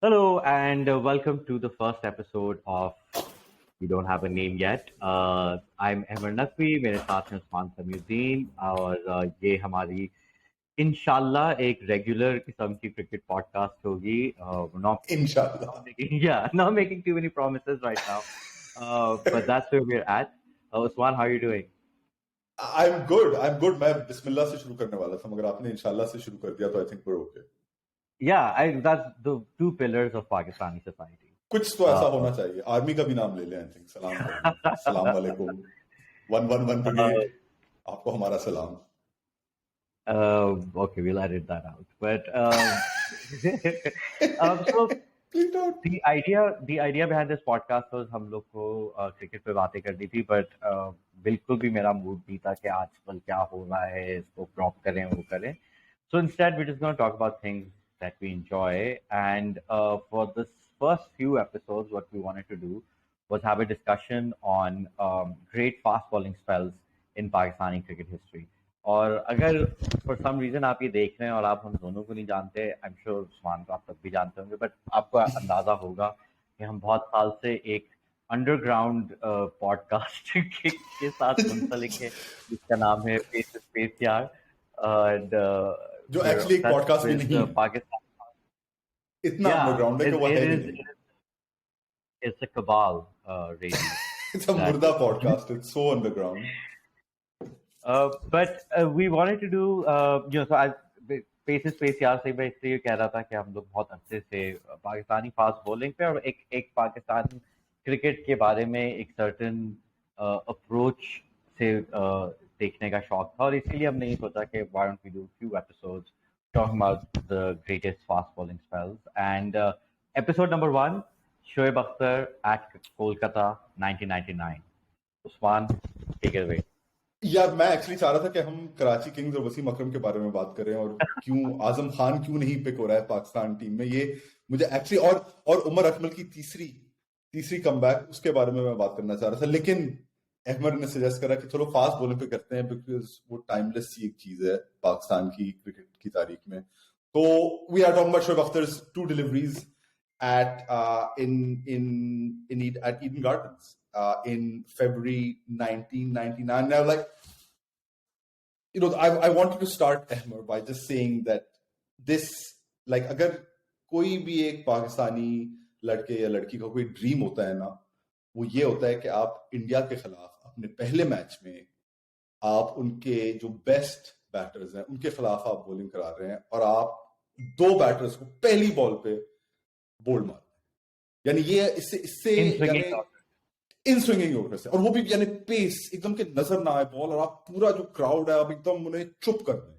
Hello and welcome to the first episode of We Don't Have a Name Yet. I'm Emir Naqvi, मेरे साथ हैं उस्मान समीउद्दीन और ये हमारी इंशाल्लाह एक रेगुलर किस्म की क्रिकेट पॉडकास्ट होगी. We're not Inshallah. making not making too many promises right now, but that's where we're at. Usman, how are you doing? I'm good. I'm good. मैं बिस्मिल्लाह से शुरू करने वाला था मगर आपने इंशाल्लाह से शुरू कर दिया तो I think we're okay. That's the two pillars of Pakistani society. कुछ तो ऐसा होना चाहिए. आर्मी का भी नाम ले लें I think. सलाम वालेकुम. 111 brigade. आपको हमारा सलाम. Okay, we'll edit that out. But so Please don't. the idea behind this podcast was हम लोग को क्रिकेट पे बातें करनी थी, but बिल्कुल भी मेरा मूड नहीं था कि आजकल क्या हो रहा है, इसको क्रॉप करें वो करें. So instead, we're just going to talk about things that we enjoy. And for this first few episodes, what we wanted to do was have a discussion on great fast bowling spells in Pakistani cricket history. और अगर for some reason आप ये देख रहे हैं और आप हम दोनों को नहीं जानते, I'm sure उस्मान को आप तब भी जानते होंगे, but आपको अंदाजा होगा कि हम बहुत साल से एक अंडरग्राउंड पॉडकास्ट के साथ मुंसलिक है जिसका नाम है स्पेस यार. And जो एक्चुअली एक पॉडकास्ट भी नहीं पाकिस्तान इतना अंडरग्राउंड है कि वो है नहीं. It's a cabal radio. It's a मुर्दा podcast. It's so underground. But we wanted to do, so I space यार से मैं इसलिए कह रहा था कि हम लोग बहुत अच्छे से पाकिस्तानी फास्ट बॉलिंग पे और एक पाकिस्तान क्रिकेट के बारे में एक सर्टेन अप्रोच से देखने का शौक था और इसीलिए हमने ये सोचा कि why don't we do a few episodes talking about the greatest fast bowling spells. And episode number 1, Shoaib Akhtar at Kolkata 1999. Usman, take it away. यार मैं एक्चुअली चाह रहा था कि हम कराची किंग्स और वसीम अकरम के बारे में बात करें और क्यों आजम खान क्यों नहीं पिक हो रहा है पाकिस्तान टीम में. ये मुझे एक्चुअली और उमर अकमल की तीसरी कमबैक उसके बारे में मैं बात करना चाह रहा था, लेकिन अहमद ने सजेस्ट करा कि चलो फास्ट बॉलिंग पे करते हैं बिकॉज वो टाइमलेस सी एक चीज है पाकिस्तान की क्रिकेट की तारीख में. तो we are talking about Shoaib Akhtar's two deliveries at Eden Gardens in February 1999. Now, like, I wanted to start Ahmed by just saying that this, like, अगर कोई भी एक पाकिस्तानी लड़के या लड़की का कोई ड्रीम होता है ना, वो ये होता है कि आप इंडिया के खिलाफ अपने पहले मैच में आप उनके जो बेस्ट बैटर्स हैं उनके खिलाफ आप बॉलिंग करा रहे हैं और आप दो बैटर्स को पहली बॉल पे बोल्ड मार, यानी ये इससे इन स्विंगिंग ऑर्डर से, और वो भी यानी पेस एकदम के नजर ना आए बॉल और आप पूरा जो क्राउड है आप एकदम उन्हें चुप कर दें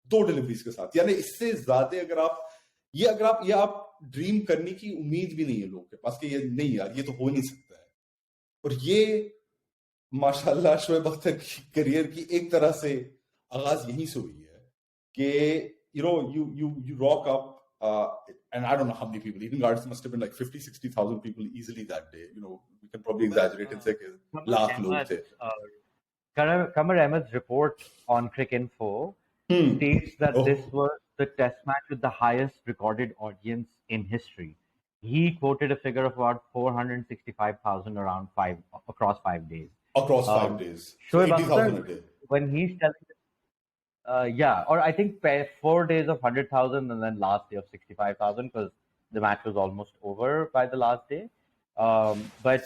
दो डिलीवरीज के साथ. यानी इससे ज्यादा अगर आप ड्रीम करने की उम्मीद भी नहीं है लोगों के पास कि ये नहीं यार ये तो हो नहीं सकता है. और ये माशाल्लाह शोएब अख्तर की करियर की एक तरह से आगाज यहीं से हुई है कि you rock up. And I don't know how many people. Eden Gardens must have been like 50,000-60,000 people easily that day. We can probably exaggerate and say lakh log the. Kamar Ahmed's report on Cricinfo states that this was the test match with the highest recorded audience in history. He quoted a figure of about 465,000 across 5 days. Across 5 days. So 80,000 a day. When he's telling or I think 4 days of 100,000 and then last day of 65,000 because the match was almost over by the last day. But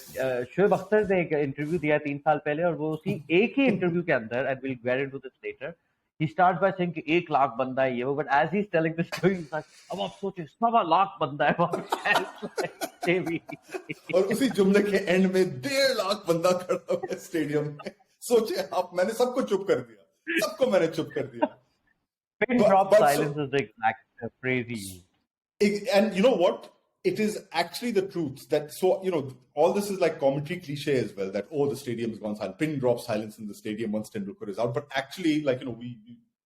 Shoaib Akhtar ने एक interview दिया 3 साल पहले और वो उसी एक ही interview के अंदर, and we'll get into this later, he starts by saying कि 1 लाख बंदा है ये वो, but as he's telling the story he's like, अब आप सोचिए 1.25 लाख बंदा है वहाँ पे. और उसी जुमले के एंड में 1.5 लाख बंदा खड़ा हुआ है स्टेडियम में. सोचिए आप, मैंने सबको चुप कर दिया. सबको मैंने चुप कर दिया. Pin drop silence is the exact phrase he used. And you know what? It is actually the truth that, all this is like commentary cliche as well, that, the stadium's gone silent. Pin drop silence in the stadium once Tendulkar is out. But actually,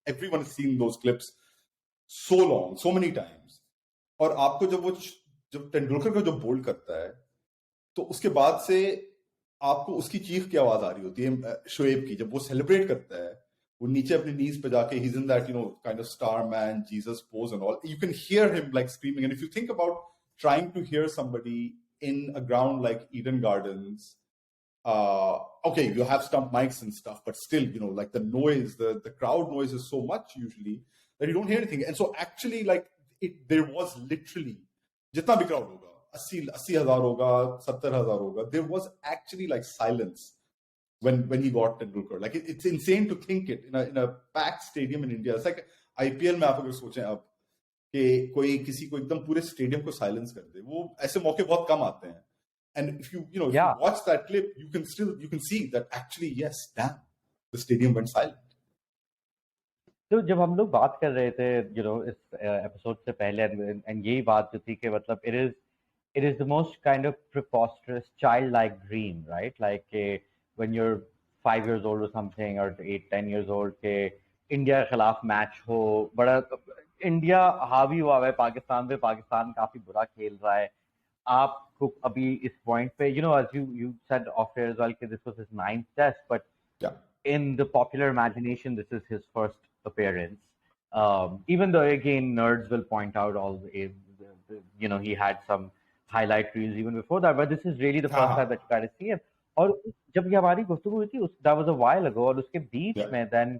everyone has seen those clips so long, so many times. और आपको जब तेंदुलकर को जब bold करता है, तो उसके बाद से आपको उसकी चीख की आवाज आ रही होती है शोएब की, जब वो सेलिब्रेट करता है, वो नीचे अपनी नीज पे जाके, he's in that kind of star man Jesus pose and all, you can hear him like screaming. And if you think about trying to hear somebody in a ground like Eden Gardens. Okay, you have stump mics and stuff, but still, like the noise, the crowd noise is so much usually that you don't hear anything. And so actually, like there was literally, jitna bhi crowd hoga, 80,000 hoga, 70,000 hoga, there was actually like silence when he got Tendulkar. Like it's insane to think it in a packed stadium in India. It's like IPL में आप अगर सोचें अब कि कोई किसी को एकदम पूरे स्टेडियम को साइलेंस कर दे, वो ऐसे मौके बहुत कम आते हैं. And if you watch that clip, you can see that actually, yes, damn, the stadium went silent. तो जब हम लोग बात कर रहे थे इस एपिसोड से पहले एंड यही बात जो थी कि मतलब it is the most kind of preposterous childlike dream, right? Like when you're 5 years old or something, or 8-10 years old, के इंडिया के खिलाफ मैच हो, बड़ा इंडिया हावी हुआ है पाकिस्तान पे, पाकिस्तान काफी बुरा खेल रहा है. आपको अभी इस पॉइंट पे as you said off air as well कि this was his 9th test, but in the popular imagination this is his first appearance, even though again nerds will point out all the he had some highlight reels even before that, but this is really the first time that you got to see him. और जब ये हमारी गुफ्तगू हुई थी, that was a while ago, और उसके बीच में then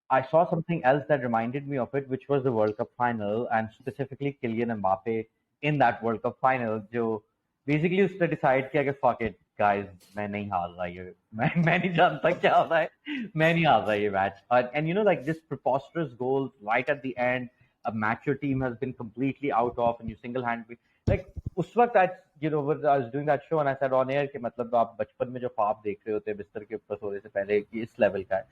I saw something else that reminded me of it, which was the World Cup final, and specifically Kylian Mbappe in that World Cup final, जो basically उसने decide किया कि fuck it guys, मैं नहीं हार रहा ये, मैं नहीं जानता क्या हो रहा है, मैं नहीं हार रहा ये match. And like this preposterous goal right at the end, a match your team has been completely out of, and you single-handedly, like उस वक्त I was doing that show and I said on air कि मतलब आप बचपन में जो ख्वाब देख रहे होते बिस्तर के ऊपर सोने से पहले कि इस लेवल का है.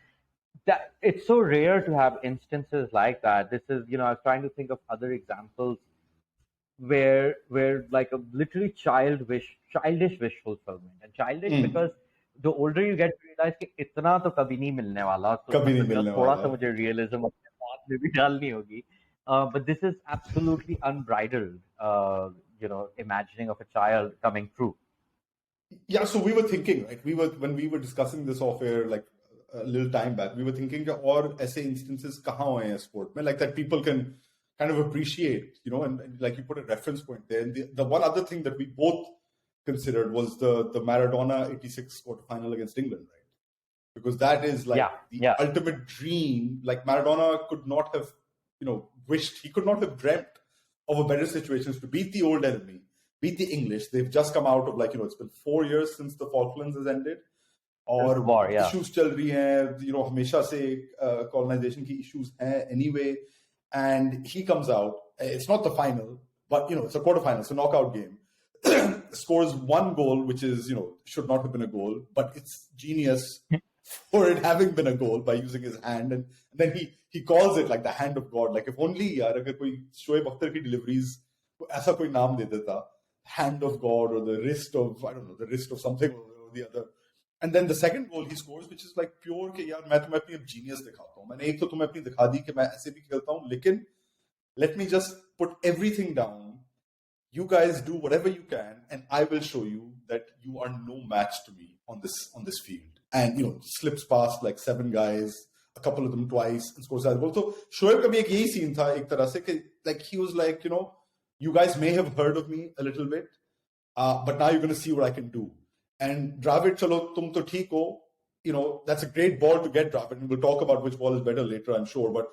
That it's so rare to have instances like that. This is, I was trying to think of other examples where like a literally childish wish fulfillment, and childish because the older you get, you realize कि इतना तो कभी नहीं मिलने वाला, तो थोड़ा सा मुझे realism अपने साथ में भी डालनी होगी. But this is absolutely unbridled, imagining of a child coming true. Yeah, so we were thinking, right? When we were discussing this off air, like a little time back, we were thinking that और ऐसे instances कहाँ हुए हैं sport में, like that people can kind of appreciate, and like you put a reference point there. And the one other thing that we both considered was the Maradona 86 quarterfinal against England, right? Because that is like the ultimate dream. Like Maradona could not have, wished, he could not have dreamt of a better situations to beat the old enemy, beat the English. They've just come out of it's been 4 years since the Falklands has ended. और issues चल रही हैं, हमेशा से colonization की issues हैं anyway. And he comes out, it's not the final, but it's a quarterfinal, it's a knockout game. Scores one goal, which is, should not have been a goal, but it's genius for it having been a goal by using his hand. And then he calls it like the hand of God. Like if only yaar, agar koi Shoaib Akhtar ki deliveries aisa koi naam de deta, hand of God or the wrist of, I don't know, the wrist of something or the other. And then the second goal he scores, which is like pure कि यार मैं तुम्हें अपनी genius दिखाता हूँ. मैंने एक तो तुम्हें अपनी दिखा दी कि मैं ऐसे भी खेलता हूँ, लेकिन let me just put everything down. You guys do whatever you can, and I will show you that you are no match to me on this field. And slips past like 7 guys, a couple of them twice, and scores that goal. So Shoaib का भी एक यही scene था एक तरह से कि like he was like, you guys may have heard of me a little bit, but now you're going to see what I can do. And Dravid, chalo, tum to theek ho, that's a great ball to get Dravid. And we'll talk about which ball is better later, I'm sure. But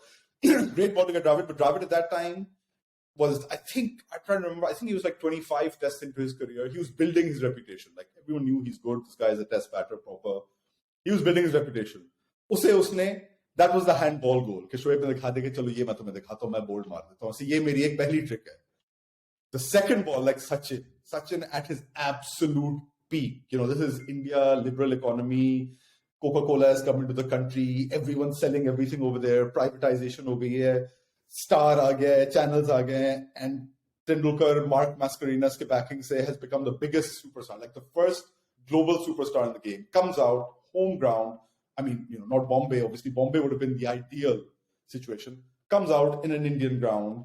great ball to get Dravid. But Dravid at that time was, I'm trying to remember, I think he was like 25 tests into his career. He was building his reputation. Like everyone knew he's good. This guy is a test batter proper. He was building his reputation. That was the handball goal. कि शोएब ने दिखा दे कि चलो ये मैं तुम्हें दिखाता हूँ, मैं बोल्ड मार देता हूँ. So ये मेरी एक पहली trick है. The second ball, like Sachin at his absolute peak. This is India, liberal economy. Coca-Cola has come into the country. Everyone's selling everything over there. Privatization ho gayi hai. Star aa gaya hai, channels aa gaye hain. And Tendulkar, Mark Mascarenas ke backing se has become the biggest superstar, like the first global superstar in the game. Comes out, home ground. I mean, not Bombay. Obviously, Bombay would have been the ideal situation. Comes out in an Indian ground.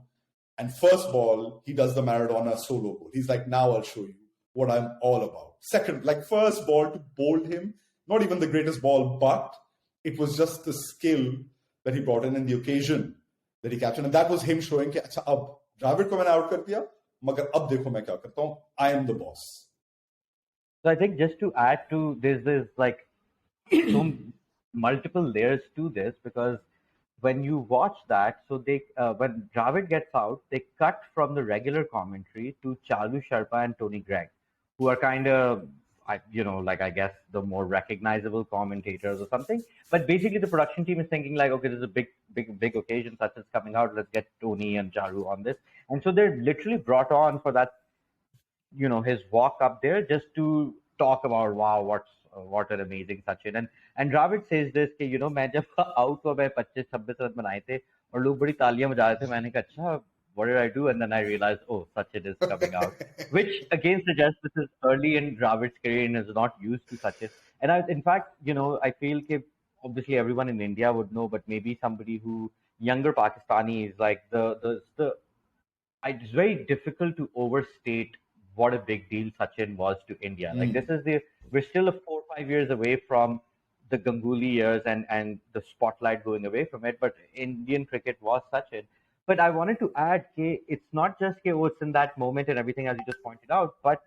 And first ball, he does the Maradona solo goal. He's like, now I'll show you what I'm all about. Second, like first ball to bold him, not even the greatest ball, but it was just the skill that he brought in and the occasion that he captured. And that was him showing कि अच्छा अब Dravid को मैंने out कर दिया, मगर अब देखो मैं क्या करता हूँ, I am the boss. So I think just to add to this, there's like some multiple layers to this because when you watch that, so they when Dravid gets out, they cut from the regular commentary to Chalu Sharpa and Tony Gregg, who are kind of, like I guess the more recognizable commentators or something. But basically, the production team is thinking like, okay, this is a big occasion such as coming out. Let's get Tony and Charu on this, and so they're literally brought on for that, his walk up there just to talk about wow, what an amazing Sachin. And Dravid says this कि मैं जब out हुआ मैं 25-26 run बनाए थे और लोग बड़ी तालियां बजा रहे थे, मैंने कहा अच्छा what did I do? And then I realized, oh, Sachin is coming out, which again suggests this is early in Dravid's career and is not used to Sachin. And in fact, I feel that obviously everyone in India would know, but maybe somebody who younger Pakistani is like it's very difficult to overstate what a big deal Sachin was to India. Like we're still 4 or 5 years away from the Ganguly years and the spotlight going away from it. But Indian cricket was Sachin. But I wanted to add, it's not just it's in that moment and everything as you just pointed out, but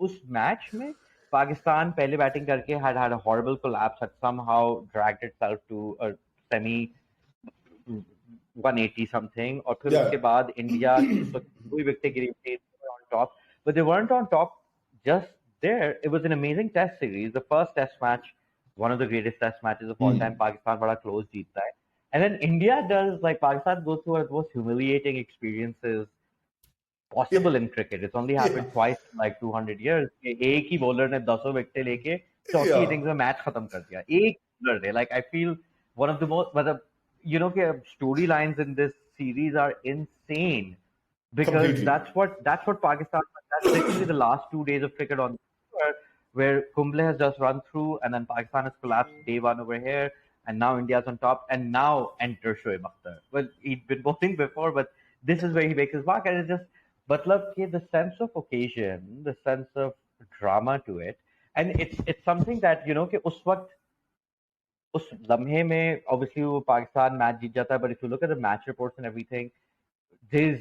उस match में Pakistan पहले batting करके had a horrible collapse, had somehow dragged itself to a semi 180 something, और फिर उसके बाद India कोई wicket गिरी थी on top, but they weren't on top just there. It was an amazing test series, the first test match, one of the greatest test matches of all time. Pakistan बड़ा close जीतता है, and then India does, like Pakistan goes through one of the most humiliating experiences possible in cricket. It's only happened twice in like 200 years. एक ही bowler ने 10 wicket लेके चौथी innings में match खत्म कर दिया, एक bowler ने. Like I feel one of the most, मतलब storylines in this series are insane because completely. that's what Pakistan. That's literally the last 2 days of cricket on tour, where Kumble has just run through, and then Pakistan has collapsed day one over here, and now India's on top, and now enter Shoaib Akhtar. Well, he'd been bowling before, but this is where he makes his mark, and it's just, matlab, the sense of occasion, the sense of drama to it, and it's something that कि उस वक्त उस लम्हे में obviously वो Pakistan match जीत जाता है, but if you look at the match reports and everything, there's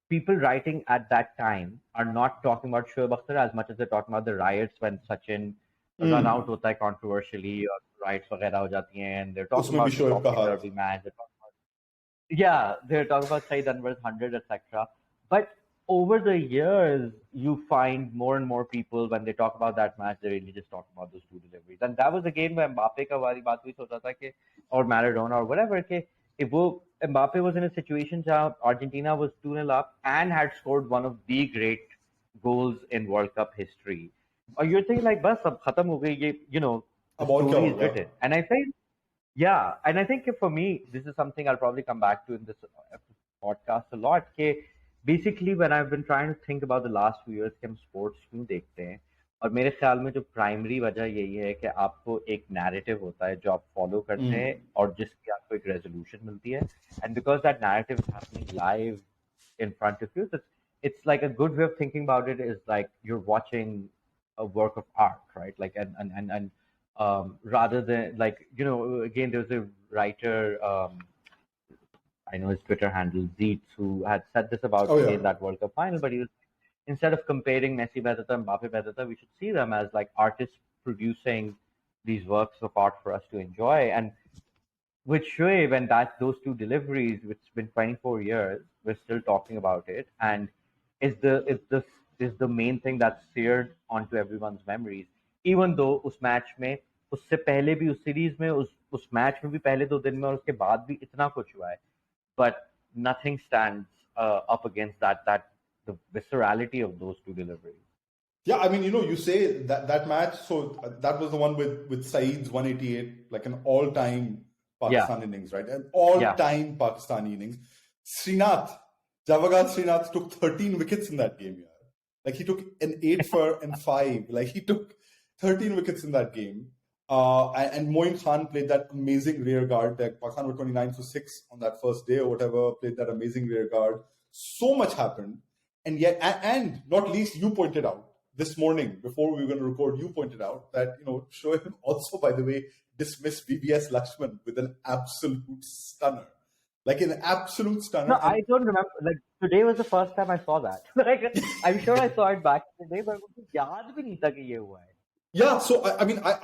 people writing at that time are not talking about Shoaib Akhtar as much as they're talking about the riots when Sachin run out होता है controversially और riots वगैरह हो जाती हैं, and they're talking about the Topsy Derby match. They're talking about Saeed Anwar's 100, etc. But over the years, you find more and more people when they talk about that match, they really just talk about those two deliveries. And that was a game where Mbappe का वाली बात हुई, सोचा था कि or Maradona or whatever कि if Mbappe was in a situation where Argentina was 2-0 up and had scored one of the great goals in World Cup history, or you're thinking like, बस अब खत्म हो गई ये, the story is written. And I think, and I think for me, this is something I'll probably come back to in this podcast a lot. Basically, when I've been trying to think about the last few years कि हम sports क्यों देखते हैं, और मेरे ख्याल में जो प्राइमरी वजह यही है कि आपको एक नैरेटिव होता है जो आप फॉलो करते हैं और जिसकी आपको एक रेजोल्यूशन मिलती है, and because that narrative is happening live in front of you, it's like a good way of thinking about it is like you're watching a work of art, right? Like and rather than like again there's a writer, I know his Twitter handle Zeets, who had said this about that World Cup final, but he was, instead of comparing Messi better and Mbappe better, we should see them as like artists producing these works of art for us to enjoy. And with Shoaib and those two deliveries, which has been 24 years, we're still talking about it, and is the main thing that's seared onto everyone's memories. Even though उस match में उससे पहले भी उस series में उस match में भी पहले 2 दिन में और उसके बाद भी इतना कुछ हुआ है, but nothing stands up against that the viscerality of those two deliveries. Yeah, I mean, you say that match, so that was the one with Saeed's 188, like an all-time Pakistan innings, right? An all-time Pakistani innings. Javagal Srinath took 13 wickets in that game, yeah. Like he took an 8 for and 5. Like he took 13 wickets in that game. And Moin Khan played that amazing rear guard. Like Pakistan were 29 for 6 on that first day or whatever, played that amazing rear guard. So much happened. And yet, and not least, you pointed out this morning, before we were going to record, you pointed out that, Shoaib also, by the way, dismissed VVS Lakshman with an absolute stunner. Like an absolute stunner. No, I don't remember. Like, today was the first time I saw that. Like, I'm sure I saw it back in the day, but मुझे याद भी नहीं था कि ये हुआ है. Yeah, so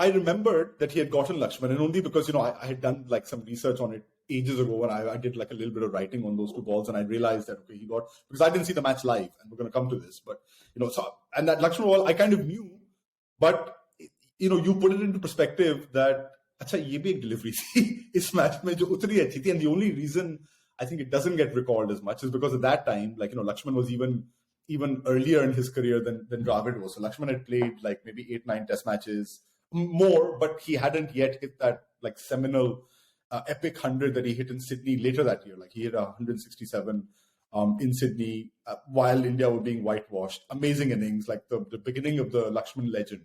I remembered that he had gotten Lakshman, and only because I had done like some research on it ages ago, and I did like a little bit of writing on those two balls, and I realized that okay, he got, because I didn't see the match live, and we're going to come to this, but so, and that Lakshman ball I kind of knew, but you put it into perspective that अच्छा ये भी एक delivery थी इस match में जो उतनी अच्छी थी, and the only reason I think it doesn't get recalled as much is because at that time, like Lakshman was even earlier in his career than Dravid was. So Lakshman had played like maybe 8-9 test matches more, but he hadn't yet hit that like seminal epic 100 that he hit in Sydney later that year. Like he hit 167 in Sydney while India were being whitewashed. Amazing innings, like the beginning of the Lakshman legend.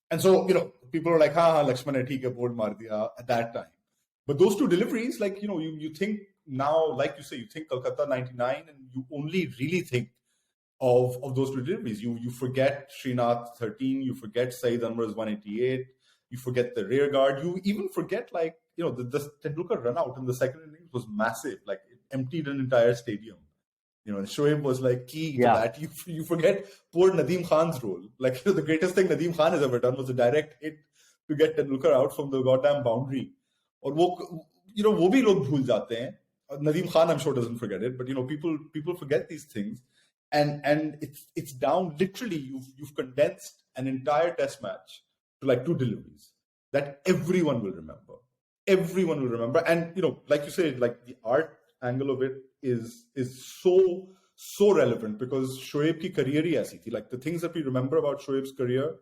And so, people were like, Lakshman hai theek hai, board maar diya at that time. But those two deliveries, like, you think now, like you say, you think Kolkata 99 and you only really think of those two deliveries. You forget Srinath 13, you forget Saeed Anwar's 188, you forget the rear guard, you even forget the Tendulkar run out in the second innings was massive, like it emptied an entire stadium. Shoaib was like key to that. You forget poor Nadeem Khan's role. Like the greatest thing Nadeem Khan has ever done was a direct hit to get Tendulkar out from the goddamn boundary. और वो भी लोग भूल जाते हैं. Nadeem Khan, I'm sure, doesn't forget it, but people forget these things. And it's down literally. You've condensed an entire test match to like two deliveries that everyone will remember. Everyone will remember, and like you said, like the art angle of it is so relevant because Shoaib ki career hi aisi thi. Like the things that we remember about Shoaib's career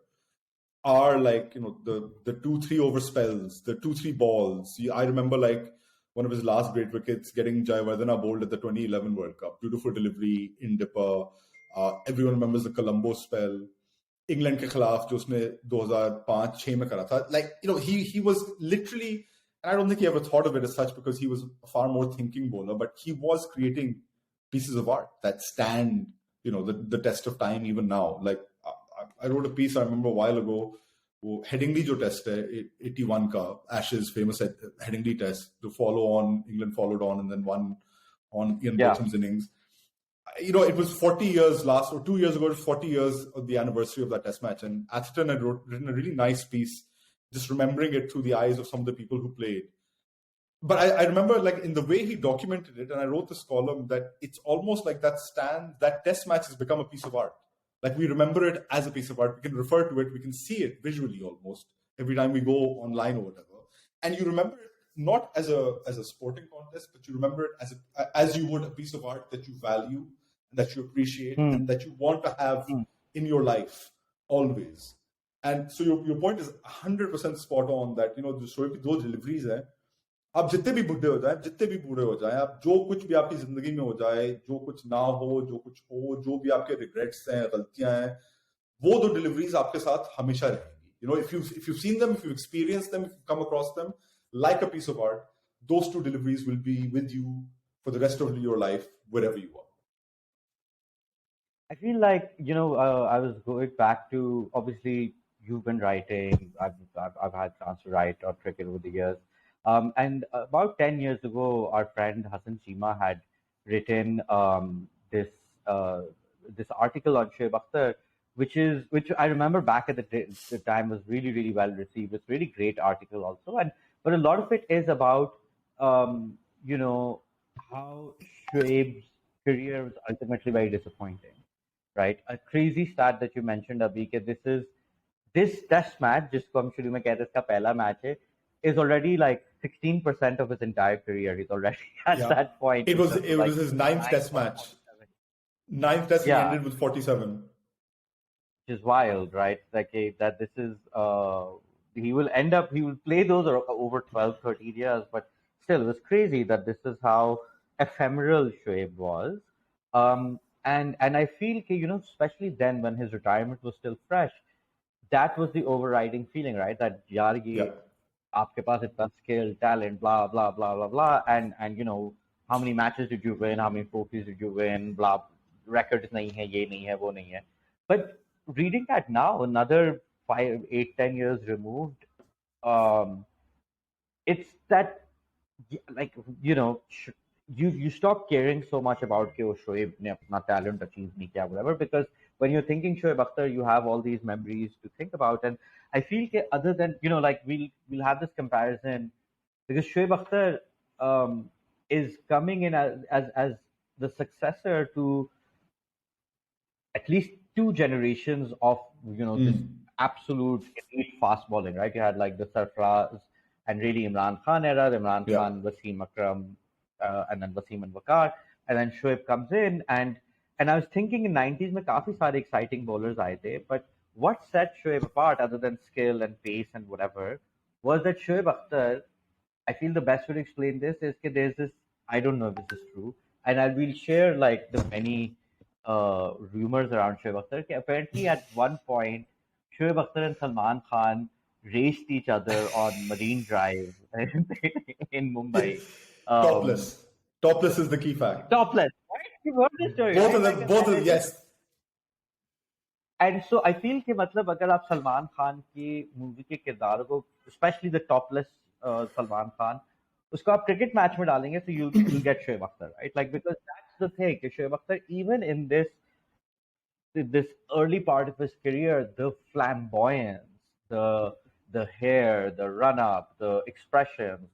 are like the 2-3 over spells, the 2-3 balls. I remember like one of his last great wickets, getting Jayawardena bowled at the 2011 World Cup. Beautiful delivery in dipper. Everyone remembers the Colombo spell. England ke khilaf, jo usne 2005-6 mein kara tha. Like, he was literally, and I don't think he ever thought of it as such because he was a far more thinking bowler, but he was creating pieces of art that stand, the test of time even now. Like, I wrote a piece, I remember a while ago, वो Headingley जो test है 81 का Ashes famous Headingley test to follow on, England followed on and then won on Ian Botham's innings. It was 40 years last, or 2 years ago, 40 years of the anniversary of that test match, and Atherton had written a really nice piece just remembering it through the eyes of some of the people who played. But I remember like in the way he documented it, and I wrote this column, that it's almost like that test match has become a piece of art. Like we remember it as a piece of art. We can refer to it. We can see it visually almost every time we go online or whatever. And you remember it not as a sporting contest, but you remember it as you would a piece of art that you value, that you appreciate, and that you want to have in your life always. And so your point is 100% spot on that, the Shoaib की दो deliveries हैं. आप जितने भी बुढ़े हो जाए, जितने भी बूढ़े हो जाए, आप जो कुछ भी आपकी जिंदगी में हो जाए, जो कुछ ना हो, जो कुछ हो, जो भी आपके रिग्रेट्स हैं, गलतियां हैं, वो दो डिलीवरीज आपके साथ हमेशा रहेंगी. If you've seen them, if you've experienced them, if you've come across them like a piece of art, those two deliveries will be with you for the rest of your life, wherever you are. I feel like I was going back to, obviously you've been writing. I've had a chance to write on cricket over the years. And about 10 years ago, our friend Hassan Cheema had written this article on Shoaib Akhtar, which I remember back at the time was really, really well received. It's a really great article also, but a lot of it is about how Shoaib's career was ultimately very disappointing, right? A crazy stat that you mentioned, Abhi, that this test match, जिसको हम शुरू में कहते हैं इसका पहला match है, is already like 16% of his entire career. He's already at that point. It was his ninth test match. Ninth test, he ended with 47. Which is wild, right? Like that this is he will play those over 12, 13 years, but still it was crazy that this is how ephemeral Shoaib was. And I feel especially then when his retirement was still fresh, that was the overriding feeling, right? That आपके पास इतना skill, talent, blah blah blah blah blah, and how many matches did you win, how many trophies did you win, blah, records नहीं है, ये नहीं है, वो नहीं है. But reading that now, another 5, 8, 10 years removed, it's that like you stop caring so much about कि वो शोएब ने अपना talent achieve नहीं किया whatever, because when you're thinking Shoaib Akhtar you have all these memories to think about. And I feel कि other than like we'll have this comparison because Shoaib Akhtar is coming in as the successor to at least two generations of this absolute elite fast bowling, right? You had like the Sarfraz and really Imran Khan era, the Imran Khan, Wasim Akram, and then Wasim and Waqar, and then Shoaib comes in, and I was thinking in 90s में काफी सारे exciting bowlers आए थे, but what set Shoaib apart other than skill and pace and whatever was that Shoaib Akhtar, I feel the best way to explain this is that there's this, I don't know if this is true, and I will share like the many rumors around Shoaib Akhtar. Apparently, at one point, Shoaib Akhtar and Salman Khan raced each other on Marine Drive in Mumbai. Topless is the key fact. Topless, right? You've heard this story. Both of them, yes. And so I feel कि मतलब अगर आप सलमान खान की movie के किरदार को, especially the topless Salman Khan, उसको आप cricket match में डालेंगे तो you'll get Shoaib Akhtar, right? Like, because that's the thing, कि Shoaib Akhtar, even in this early part of his career, the flamboyance, the hair, the run up, the expressions,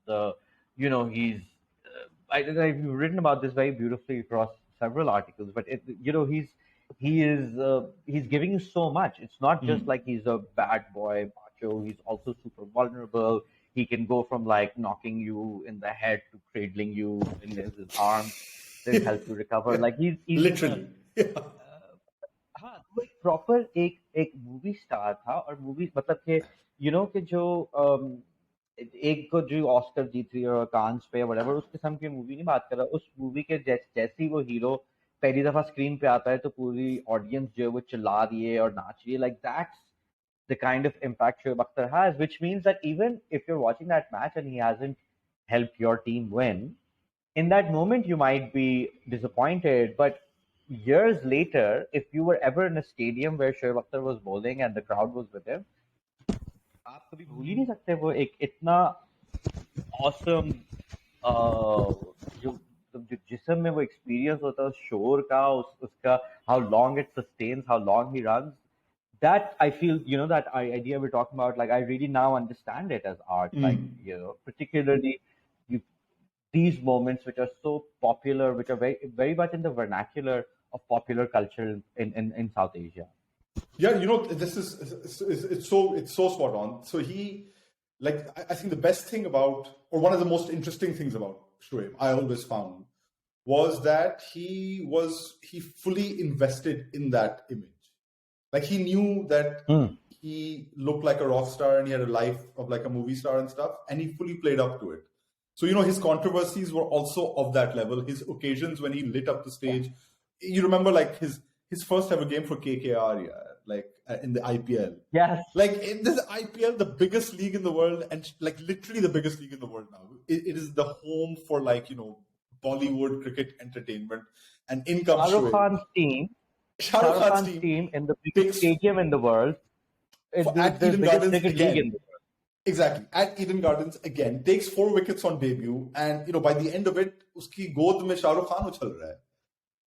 he's I don't know if you've written about this very beautifully across several articles, but he's giving you so much. It's not just like he's a bad boy macho. He's also super vulnerable. He can go from like knocking you in the head to cradling you in his arms, then help you recover. Like he's literally. हाँ, वो एक proper एक movie star था, और movie मतलब कि कि जो एक को जो ऑस्कर जीत रही है कांस पे व्हाटएवर, उस किस्म की मूवी नहीं बात कर रहा. उस मूवी के जैसे ही वो हीरो पहली दफा स्क्रीन पे आता है तो पूरी ऑडियंस जो है वो चिल्ला रही है और नाच रही है. Like that's the kind of impact Shoaib Akhtar has, which means that even if you're watching that match and he hasn't helped your team win, in that moment you might be disappointed, but years later, if you were ever in a stadium where Shoaib Akhtar was bowling and the crowd was with him, आप कभी भूल ही नहीं सकते वो एक इतना awesome जो जिस्म में वो एक्सपीरियंस होता है उस शोर का, उसका how long it sustains, how long he runs. That I feel, that idea we're talking about, like I really now understand it as art. Like, particularly these moments which are so popular, which are very, very much in the vernacular of popular culture in South Asia. Yeah, this is it's so spot on. So he, like, I think the best thing about, or one of the most interesting things about Shoaib, I always found, was that he fully invested in that image. Like, he knew that he looked like a rock star and he had a life of like a movie star and stuff, and he fully played up to it. So, his controversies were also of that level. His occasions when he lit up the stage, you remember like his first ever game for KKR, like in the IPL. Yes. Like in this IPL, the biggest league in the world, and like literally the biggest league in the world now. It is the home for like, Bollywood cricket entertainment and income. Shah Rukh Khan's team. Shah Rukh Khan's team in the biggest stadium in the world. At Eden Gardens again. Exactly. At Eden Gardens again. Takes 4 wickets on debut. And, by the end of it, uski god mein Shah Rukh Khan uchal raha hai.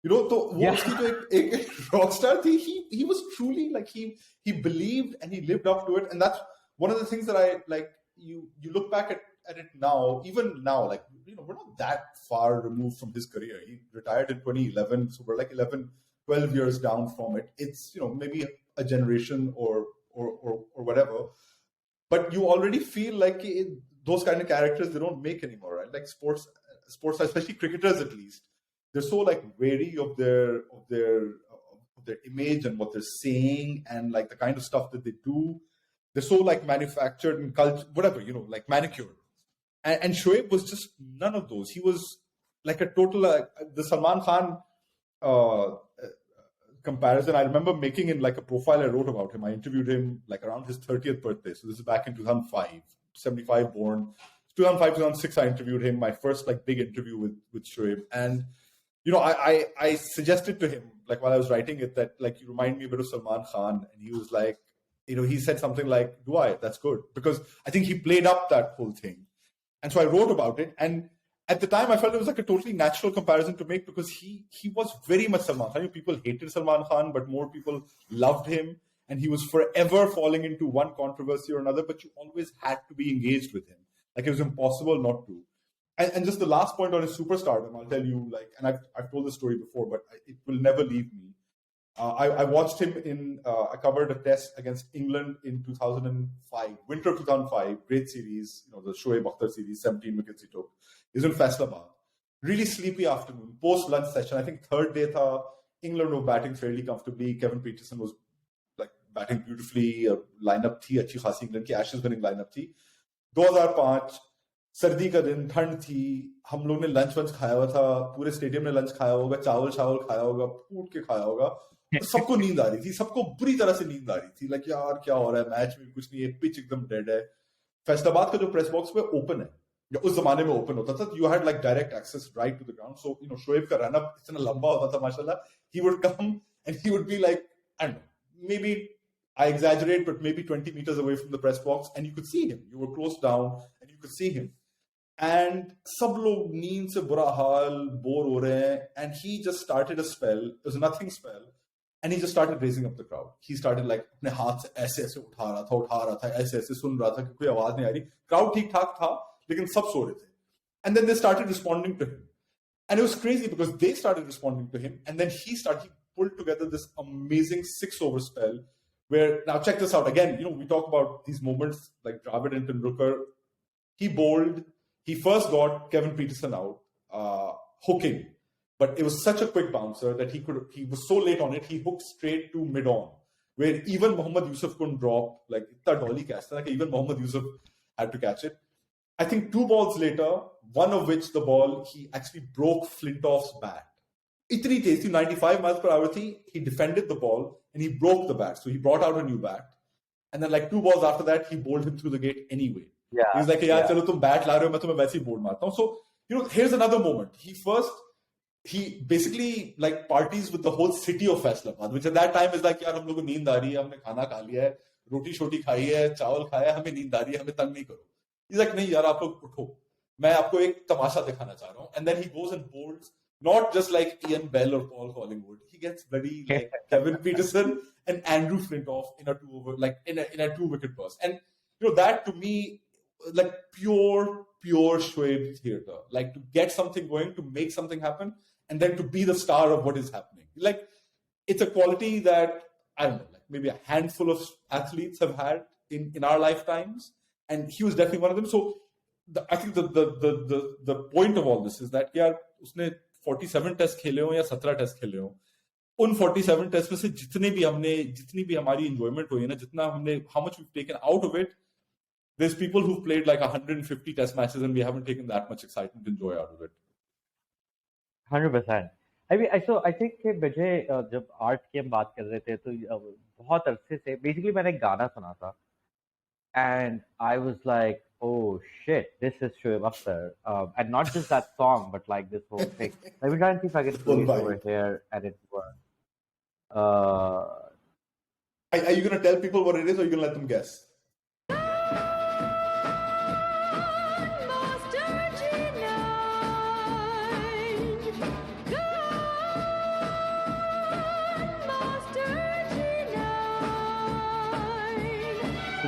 So wo uski jo ek rock star thi, he was truly like, he believed and he lived up to it. And that's one of the things that I like. You look back at it now, even now, like, we're not that far removed from his career. He retired in 2011. So we're like 12 years down from it. It's, maybe a generation or whatever. But you already feel like those kind of characters, they don't make anymore, right? Like sports, especially cricketers at least, they're so like wary of their image and what they're saying and like the kind of stuff that they do. They're so like manufactured and culture, whatever, like manicured. And Shoaib was just none of those. He was like a total, the Salman Khan comparison. I remember making in like a profile I wrote about him. I interviewed him like around his 30th birthday. So this is back in 2005, 75 born. 2005, 2006, I interviewed him. My first like big interview with Shoaib. And, I suggested to him, like while I was writing it, that like, you remind me a bit of Salman Khan. And he was like, he said something like, do I? That's good. Because I think he played up that whole thing. And so I wrote about it. And at the time, I felt it was like a totally natural comparison to make because he was very much Salman Khan. People hated Salman Khan, but more people loved him. And he was forever falling into one controversy or another, but you always had to be engaged with him. Like it was impossible not to. And just the last point on his superstardom, I'll tell you, like, and I've told this story before, but it will never leave me. I watched him I covered a test against England in 2005, winter of 2005, great series, the Shoaib Akhtar series, 17 wickets he took. He was in Faisalabad. Really sleepy afternoon, post-lunch session. I think third day tha, England were batting fairly comfortably. Kevin Peterson was like batting beautifully. Lineup thi, achhi khasi England ki Ashes winning lineup thi. 2005, सर्दी का दिन, ठंड थी, हम लोग ने lunch वंच खाया हुआ था, पूरे स्टेडियम ने लंच खाया होगा, चावल खाया होगा, फूट के खाया होगा, सबको नींद आ रही थी, सबको बुरी तरह से नींद आ रही थी, लाइक यार क्या हो रहा है, मैच में कुछ नहीं है, पिच एकदम डेड है. फैसलाबाद का जो प्रेस बॉक्स पे ओपन है, या उस जमाने में ओपन होता था, you had like direct access right to the ground. So Shoaib का रन अप इतना लंबा होता था माशाल्लाह, he would come and he would be like, I don't know, maybe I exaggerate, but maybe 20 meters away from the press box, and you could see him. You were close down and you could see him. And सब लोग नींद से बुरा हाल, bore हो रहे हैं, and he just started a spell. It was a nothing spell, and he just started raising up the crowd. He started like अपने हाथ से ऐसे ऐसे उठा रहा था, ऐसे ऐसे सुन रहा था कि कोई आवाज नहीं आ रही. Crowd ठीक ठाक था, लेकिन सब सो रहे थे. And then they started responding to him, and it was crazy because they started responding to him, and then he pulled together this amazing 6-over spell. Where now check this out again. We talk about these moments like Dravid and Tendulkar. He bowled. He first got Kevin Peterson out, hooking, but it was such a quick bouncer that he was so late on it, he hooked straight to mid-on, where even Mohammad Yusuf couldn't drop, like, itta dolly catch, like even Mohammad Yusuf had to catch it. I think 2 balls later, one of which the ball, he actually broke Flintoff's bat. Itni teज थी, 95 miles per hour थी, he defended the ball, and he broke the bat. So he brought out a new bat. And then like 2 balls after that, he bowled him through the gate anyway. Yeah. He's like, yeah, chalo tum bat la rahe ho, main tumhe waise hi bowl marta hu. So, here's another moment. He basically like parties with the whole city of Faisalabad, which at that time is like, yaar, hum logo neend aa rahi hai, humne khana kha liya hai, roti shoti khai hai, chawal khaya hai, hame neend aa rahi hai, hame tang nahi karo. He's like, nahi yaar, aap log utho. Main aapko ek tamasha dikhana cha raha hu. And then he goes and bowls, not just like Ian Bell or Paul Collingwood. He gets bloody like Kevin Peterson and Andrew Flintoff in a 2-over, like in a 2-wicket burst. And that to me, like pure Shoaib theatre. Like to get something going, to make something happen, and then to be the star of what is happening. Like it's a quality that I don't know, like maybe a handful of athletes have had in our lifetimes, and he was definitely one of them. So I think the point of all this is that यार उसने 47 test खेले हो या 17 test खेले हो, उन 47 test में से जितनी भी हमारी एंजॉयमेंट हुई है ना, जितना हमने, how much we've taken out of it, there's people who've played like 150 test matches and we haven't taken that much excitement and joy out of it. 100%. I mean, I think कि मुझे जब art की हम बात कर रहे थे तो बहुत अरसे से बेसिकली मैंने एक गाना सुना था and I was like, oh shit, this is Shoaib Akhtar. And not just that song, but like this whole thing. Let me try and see if I can put it over here and it works. Are you going to tell people what it is or are you going to let them guess?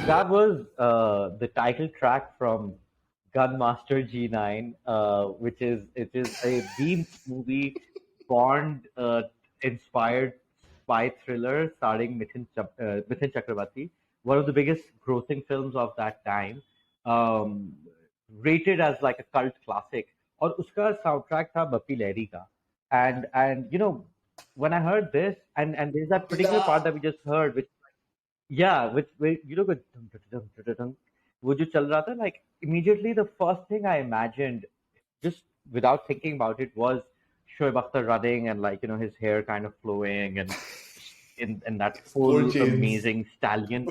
That was the title track from Gunmaster G9, which is a Beam movie, Bond inspired spy thriller starring Mithun Chakrabarti, one of the biggest grossing films of that time, rated as like a cult classic. और उसका soundtrack था Bappi Lahiri का. And when I heard this, and there's that particular part that we just heard, which which वो जो चल रहा था, like immediately the first thing I imagined, just without thinking about it, was Shoaib Akhtar running and like his hair kind of flowing and in that full amazing stallion.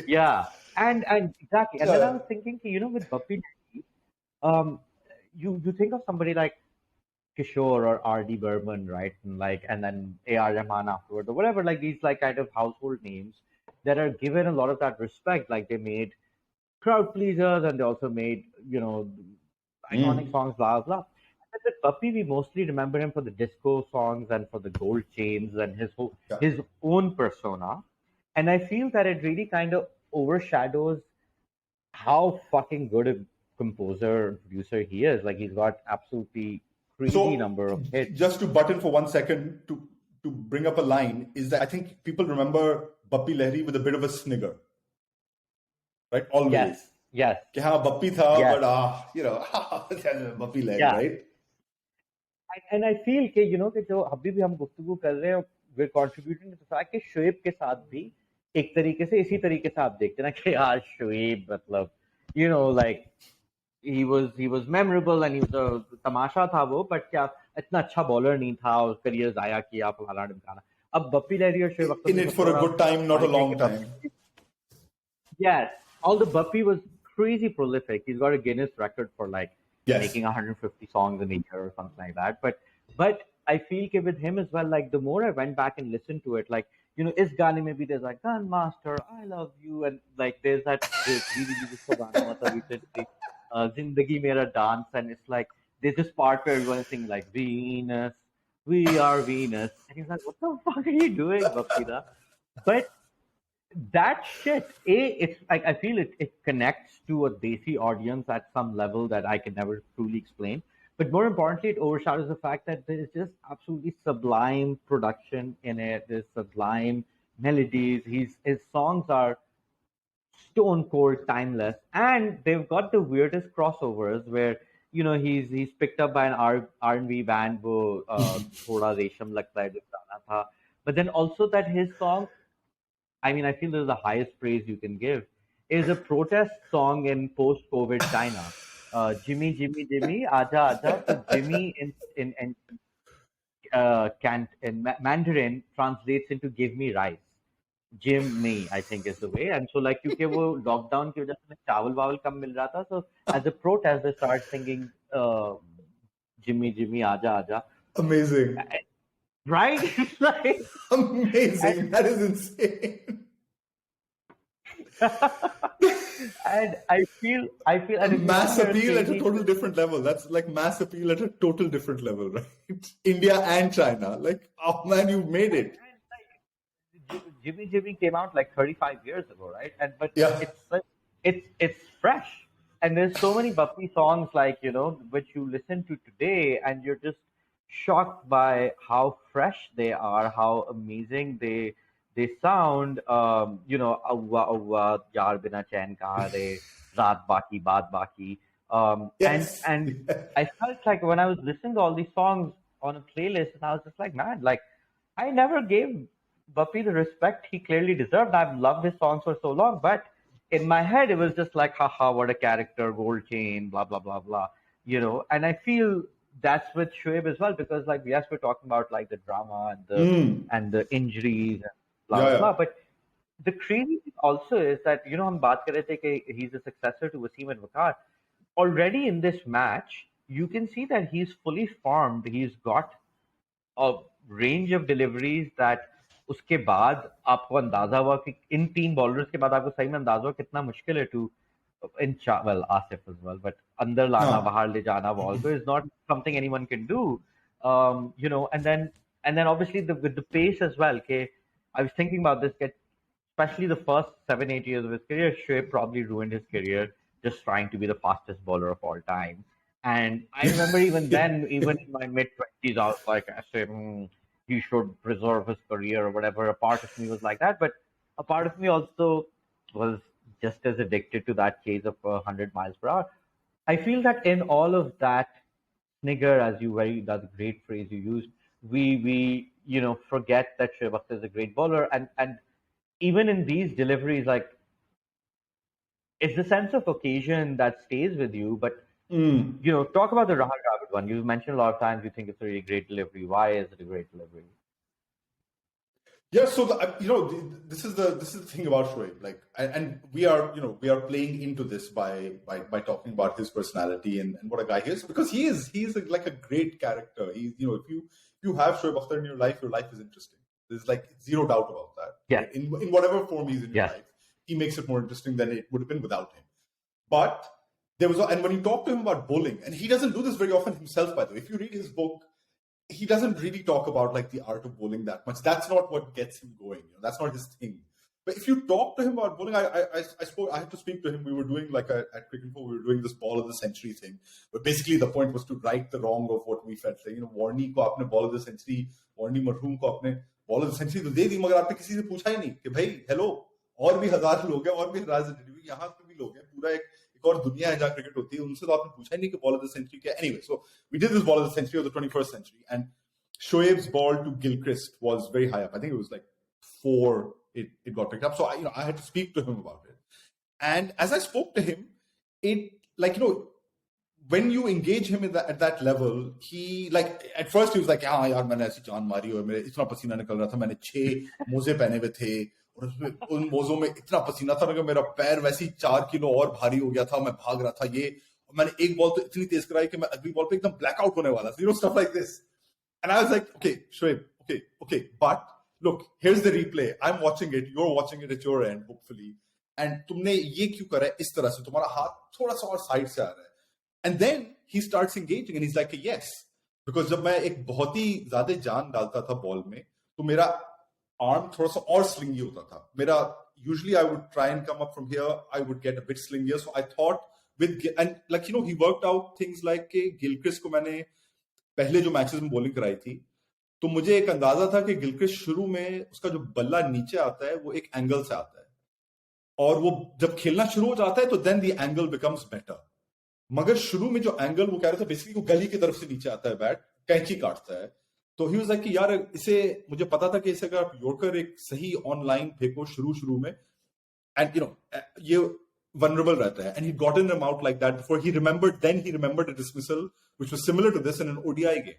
Yeah, and exactly. And then I was thinking, with Bappi, you think of somebody like Kishore or R.D. Burman, right? And then A.R. Rahman afterward, or whatever, like these like kind of household names that are given a lot of that respect. Like they made crowd pleasers and they also made, iconic songs, blah blah. And with Bappi, we mostly remember him for the disco songs and for the gold chains and his own persona. And I feel that it really kind of overshadows how fucking good a composer and producer he is. Like he's got absolutely crazy number of hits. Just to butt in for 1 second to bring up a line is that I think people remember Bappi Lahiri with a bit of a snigger, right? Always. Yes. कि हाँ Bappi था, but Bappi Lahiri, right? And I feel कि कि जो अभी भी हम गुफ्तगू कर रहे हैं, we're contributing to the fact कि शोएब के साथ भी एक तरीके से इसी तरीके से आप देखते हैं ना कि यार शोएब मतलब like he was memorable and he was a तमाशा था वो, but क्या इतना अच्छा बॉलर नहीं था और करियर जाया किया फलाना ढिमकाना. अब बप्पी लहरी और Shoaib Akhtar in it for a good time, not a long time. Yes, although Bappi was crazy prolific. He's got a Guinness record for making 150 songs in a year or something like that. But I feel that with him as well, like the more I went back and listened to it, like is gaane mein bhi there's like Gun Master, I Love You, and like there's that really beautiful gaana tha recently, Zindagi Mera Dance, and it's like there's this part where everyone is singing like Venus, we are Venus, and he's like, what the fuck are you doing, Bappi da? But that shit, it's like I feel it connects to a desi audience at some level that I can never truly explain. But more importantly, it overshadows the fact that there is just absolutely sublime production in it. There's sublime melodies. His songs are stone cold, timeless, and they've got the weirdest crossovers where he's picked up by an R&B band, wo thoda resham lagta hai jo gana tha. But then also that his song, I mean, I feel this is the highest praise you can give, is a protest song in post-COVID China. Jimmy, Jimmy, Jimmy, Aja, Aja. So Jimmy in Mandarin translates into "Give me rice." Jimmy, I think, is the way. And so, like, क्योंकि वो lockdown की वजह से चावल vowel कम मिल रहा था, so as a protest, they start singing "Jimmy, Jimmy, Aja, Aja." Amazing. Right? Like, amazing. That is insane. And I feel and mass appeal at a total different level. That's like mass appeal at a total different level, right? India and China. Like, oh man, you made it. Jimmy Jimmy came out like 35 years ago, right? But it's fresh. And there's so many Bappi songs like, which you listen to today and you're just shocked by how fresh they are, how amazing they sound. Awwa awwa yaar bina chain kaha re, raat baki baat baki. Yes. And I felt like when I was listening to all these songs on a playlist, and I was just like, man, like I never gave Bappi the respect he clearly deserved. I've loved his songs for so long, but in my head it was just like, haha, what a character, gold chain, blah blah blah blah. And I feel that's with Shoaib as well, because like yes, we're talking about like the drama and the injuries and blah blah. But the crazy thing also is that हम बात कर रहे थे कि he's a successor to Wasim and Waqar. Already in this match, you can see that he's fully formed. He's got a range of deliveries that उसके बाद आपको अंदाजा हुआ कि इन 3 बॉलर्स के बाद आपको सही में अंदाजा हुआ कितना मुश्किल है to Asif as well, but अंदर लाना बाहर ले जाना ball so is not something anyone can do. And then obviously with the pace as well. I was thinking about this, especially the first 7-8 years of his career, Shoaib probably ruined his career just trying to be the fastest bowler of all time. And I remember even then, even in my mid-20s, I was like, he should preserve his career or whatever. A part of me was like that, but a part of me also was just as addicted to that chase of 100 miles per hour. I feel that in all of that snigger, that's a great phrase you used, we forget that Shoaib Akhtar is a great bowler, and even in these deliveries, like it's the sense of occasion that stays with you. But talk about the Rahul Dravid one. You mentioned a lot of times you think it's a really great delivery. Why is it a great delivery? Yeah, so this is the thing about Shoaib, like, and we are playing into this by talking about his personality and what a guy he is, because he's like a great character. He's if you have Shoaib Akhtar in your life is interesting. There's like zero doubt about that. Yeah. In whatever form he's in your life, he makes it more interesting than it would have been without him. But and when you talk to him about bowling, and he doesn't do this very often himself, by the way. If you read his book, he doesn't really talk about like the art of bowling that much. That's not what gets him going. That's not his thing. But if you talk to him about bowling, I had to speak to him. We were doing like at Cricket Info, we were doing this ball of the century thing. But basically the point was to right the wrong of what we felt like. Warney ko aapne ball of the century, Warney Marhoom ko aapne ball of the century to de di, magar aapne kisi se pucha hi nahi कि भाई hello, और भी 1000 लोग हैं, और भी 1000 यहाँ पे भी लोग हैं, पूरा एक और दुनिया है जहाँ क्रिकेट होती है, उनसे तो आपने पूछा ही नहीं कि बॉल ऑफ द सेंचुरी क्या. Anyway, so we did this ball of the century of the 21st century, and Shoaib's ball to Gilchrist was very high up. I think it was like 4. It got picked up. So I had to speak to him about it. And as I spoke to him, it when you engage him at that level, he like at first he was like, "हाँ यार मैंने ऐसी जान मारी और मेरे इतना पसीना निकल रहा था, मैंने 6 मोजे पहने हुए थे और उन मोजों में इतना पसीना था कि मेरा पैर वैसे ही 4 किलो और भारी हो गया था, मैं भाग रहा था मैंने एक बॉल तो इतनी तेज कराई कि मैं अगली बॉल पे एकदम ब्लैकआउट होने वाला था, stuff like this." And I was like, "Okay, Shoaib, okay, but look, here's the replay. I'm watching it. You're watching it at your end, hopefully. And तुमने ये क्यों करा है इस तरह से? तुम्हारा हाथ थोड़ा सा और साइड से आ रहा है." And then he starts engaging and he's like, "Yes." Because जब मैं एक बहुत ही ज्यादा जान डालता था बॉल में, तो मेरा आर्म थोड़ा सा और स्लिंगी होता था. Usually I would try and come up from here. I would get a bit slingier. So I thought he worked out things like कि गिलक्रिस्ट को मैंने पहले जो मैचेस में बॉलिंग कराई थी, तो मुझे एक अंदाजा था कि गिलक्रिस्ट शुरू में उसका जो बल्ला नीचे आता है वो एक एंगल से आता है, और वो जब खेलना शुरू हो जाता है तो then the angle becomes better. मगर शुरू में जो एंगल वो कह रहा था बेसिकली वो गली की तरफ से नीचे आता है, बैट कैंची काटता है. तो ही वाज लाइक कि यार इसे मुझे पता था कि इसे अगर आप यॉर्कर एक सही ऑनलाइन फेंको शुरू में, एंड ये vulnerable रहता है, and he'd gotten them out like that before. He remembered a dismissal which was similar to this in an ODI game.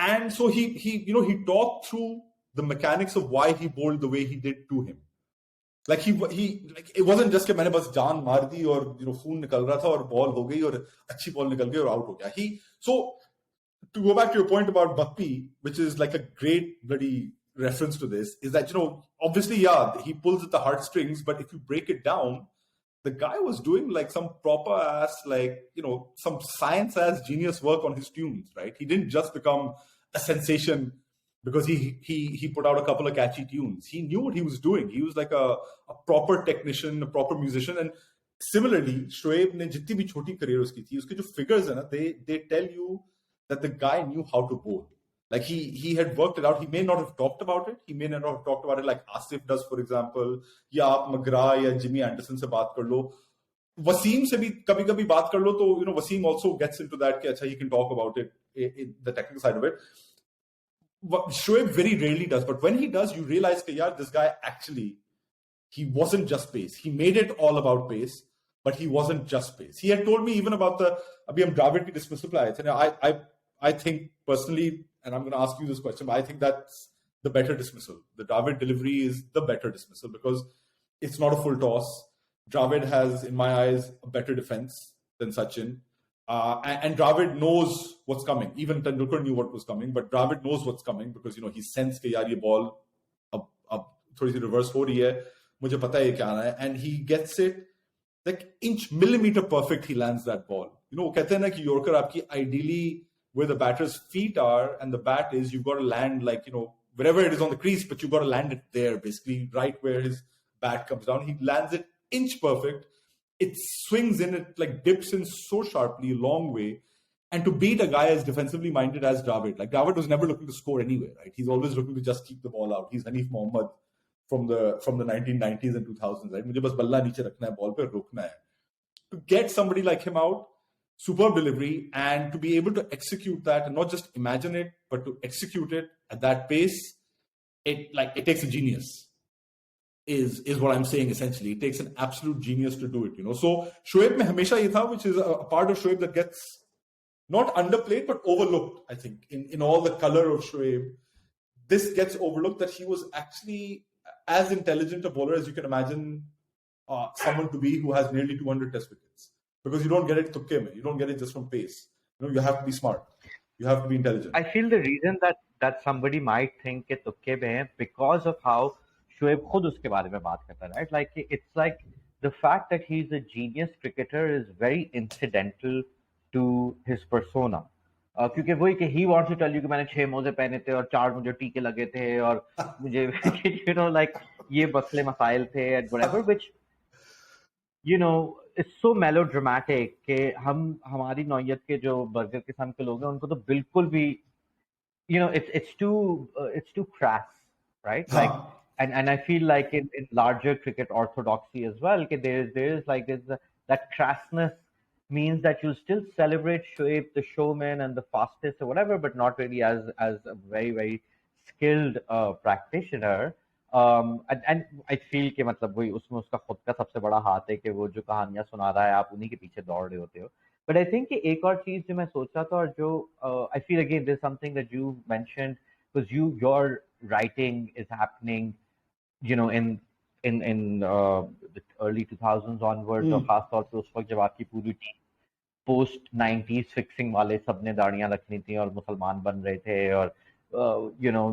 And so he talked through the mechanics of why he bowled the way he did to him. Like it wasn't just कि मैंने बस जान मार दी और खून निकल रहा था और बॉल हो गई और अच्छी बॉल निकल गई और आउट हो गया. So to go back to your point about Bappi, which is like a great bloody reference to this, is that obviously he pulls at the heartstrings, but if you break it down, the guy was doing like some proper ass, some science ass genius work on his tunes, right? He didn't just become a sensation because he put out a couple of catchy tunes. He knew what he was doing. He was like a proper technician, a proper musician. And similarly, Shoaib ne jitni bhi choti career uski thi, uske jo figures hai na, they tell you that the guy knew how to bowl. Like he had worked it out. He may not have talked about it. He may not have talked about it like Asif does, for example. या आप McGrath या Jimmy Anderson से बात कर लो. Wasim से भी कभी-कभी बात कर लो तो Wasim also gets into that कि अच्छा he can talk about it, in the technical side of it. Shoaib very rarely does, but when he does, you realize that this guy actually, he wasn't just pace. He made it all about pace, but he wasn't just pace. He had told me even about अभी हम Dravid की dismissal पे आए थे. I think personally, and I'm going to ask you this question, but I think that's the better dismissal. The Dravid delivery is the better dismissal because it's not a full toss. Dravid has, in my eyes, a better defense than Sachin. And Dravid knows what's coming. Even Tendulkar knew what was coming, but Dravid knows what's coming because, he sensed कि यार ये ball अब थोड़ी सी reverse हो रही है, मुझे पता है ये क्या आना है, and he gets it like millimeter perfect. He lands that ball. वो कहते हैं ना कि Yorker आपकी ideally where the batter's feet are and the bat is, you've got to land wherever it is on the crease, but you've got to land it there, basically right where his bat comes down. He lands it inch perfect. It swings in, it like dips in so sharply, a long way. And to beat a guy as defensively minded as Dravid, like Dravid was never looking to score anyway, right? He's always looking to just keep the ball out. He's Hanif Mohammad from the 1990s and 2000s, right? मुझे बस बल्ला नीचे रखना है, ball पे रोकना है. To get somebody like him out, superb delivery, and to be able to execute that and not just imagine it, but to execute it at that pace, it takes a genius, is what I'm saying essentially. It takes an absolute genius to do it, So Shoaib mein hamesha ye tha, which is a part of Shoaib that gets not underplayed, but overlooked, I think, in all the color of Shoaib. This gets overlooked, that he was actually as intelligent a bowler as you can imagine someone to be who has nearly 200 test wickets. Because you don't get it tukke mein. You don't get it just from pace. You have to be smart. You have to be intelligent. I feel the reason that somebody might think कि तुक्के में है because of how Shoaib खुद उसके बारे में बात करता है, right? Like it's like the fact that he's a genius cricketer is very incidental to his persona. क्योंकि वही कि he wants to tell you कि मैंने 6 मोजे पहने थे और 4 मुझे टीके लगे थे और मुझे you know like ये मसले मसाइल थे and whatever, which you know it's so melodramatic कि हम हमारी नौयत के जो बर्गर किस्म के लोग हैं उनको तो बिल्कुल भी you know it's too crass, right? Like हाँ and I feel like in larger cricket orthodoxy as well okay, that crassness means that you still celebrate Shoaib the showman and the fastest or whatever, but not really as a very very skilled practitioner. And I feel कि मतलब वही उसमें उसका खुद का सबसे बड़ा हाथ है कि वो जो कहानियां सुना रहा है आप उन्हीं के पीछे दौड़ रहे होते हो. But I think कि एक और चीज जो मैं सोच रहा था और जो I feel again there's something that you mentioned because your writing is happening you know in the early 2000s onwards और खास तौर पे उस वक्त जब आपकी पूरी टीम पोस्ट 90s फिक्सिंग वाले सबने दाढ़ियां रखनी थी और मुसलमान बन रहे थे और you know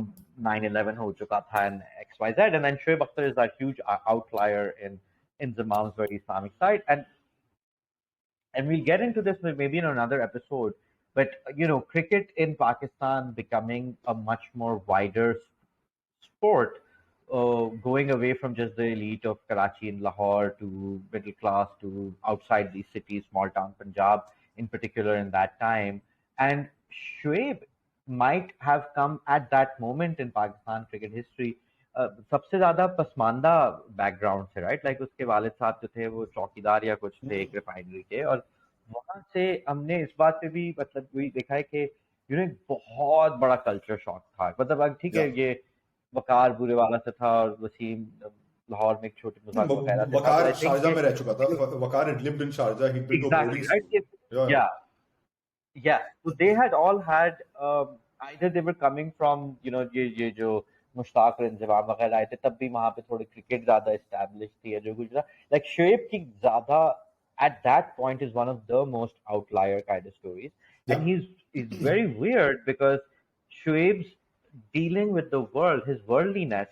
9/11 हो चुका था and XYZ and then Shoaib Akhtar is that huge outlier in Zamam's very Islamic side and we'll get into this maybe in another episode but you know cricket in Pakistan becoming a much more wider sport going away from just the elite of Karachi and Lahore to middle class to outside these cities, small town Punjab in particular in that time. And Shoaib might have come at that moment in Pakistan cricket history. सबसे ज्यादा Pasmanda background से right like उसके वालिद साहब जो थे वो चौकीदार या कुछ थे एक रिफाइनरी के और वहां से हमने इस बात पे भी मतलब वही देखा है कि यू नो बहुत बड़ा कल्चर शॉक था मतलब अब ठीक है ये वकार बुरे वाला से था और वसीम लाहौर में एक छोटे मजाक वगैरह से था वकार शारजा में रह चुका था वकार had lived in Sharjah he'd been to exactly boarding right school yeah so they had all had either they were coming from you know ये जो मुश्ताक और इंजमाम वगैरह आए थे तब भी वहां पे थोड़ी क्रिकेट ज्यादा एस्टैब्लिश थी जो कुछ लाइक शोएब की ज्यादा at that point is one of the most outlier kind of stories and he's very weird because Shoaib's dealing with the world, his worldliness,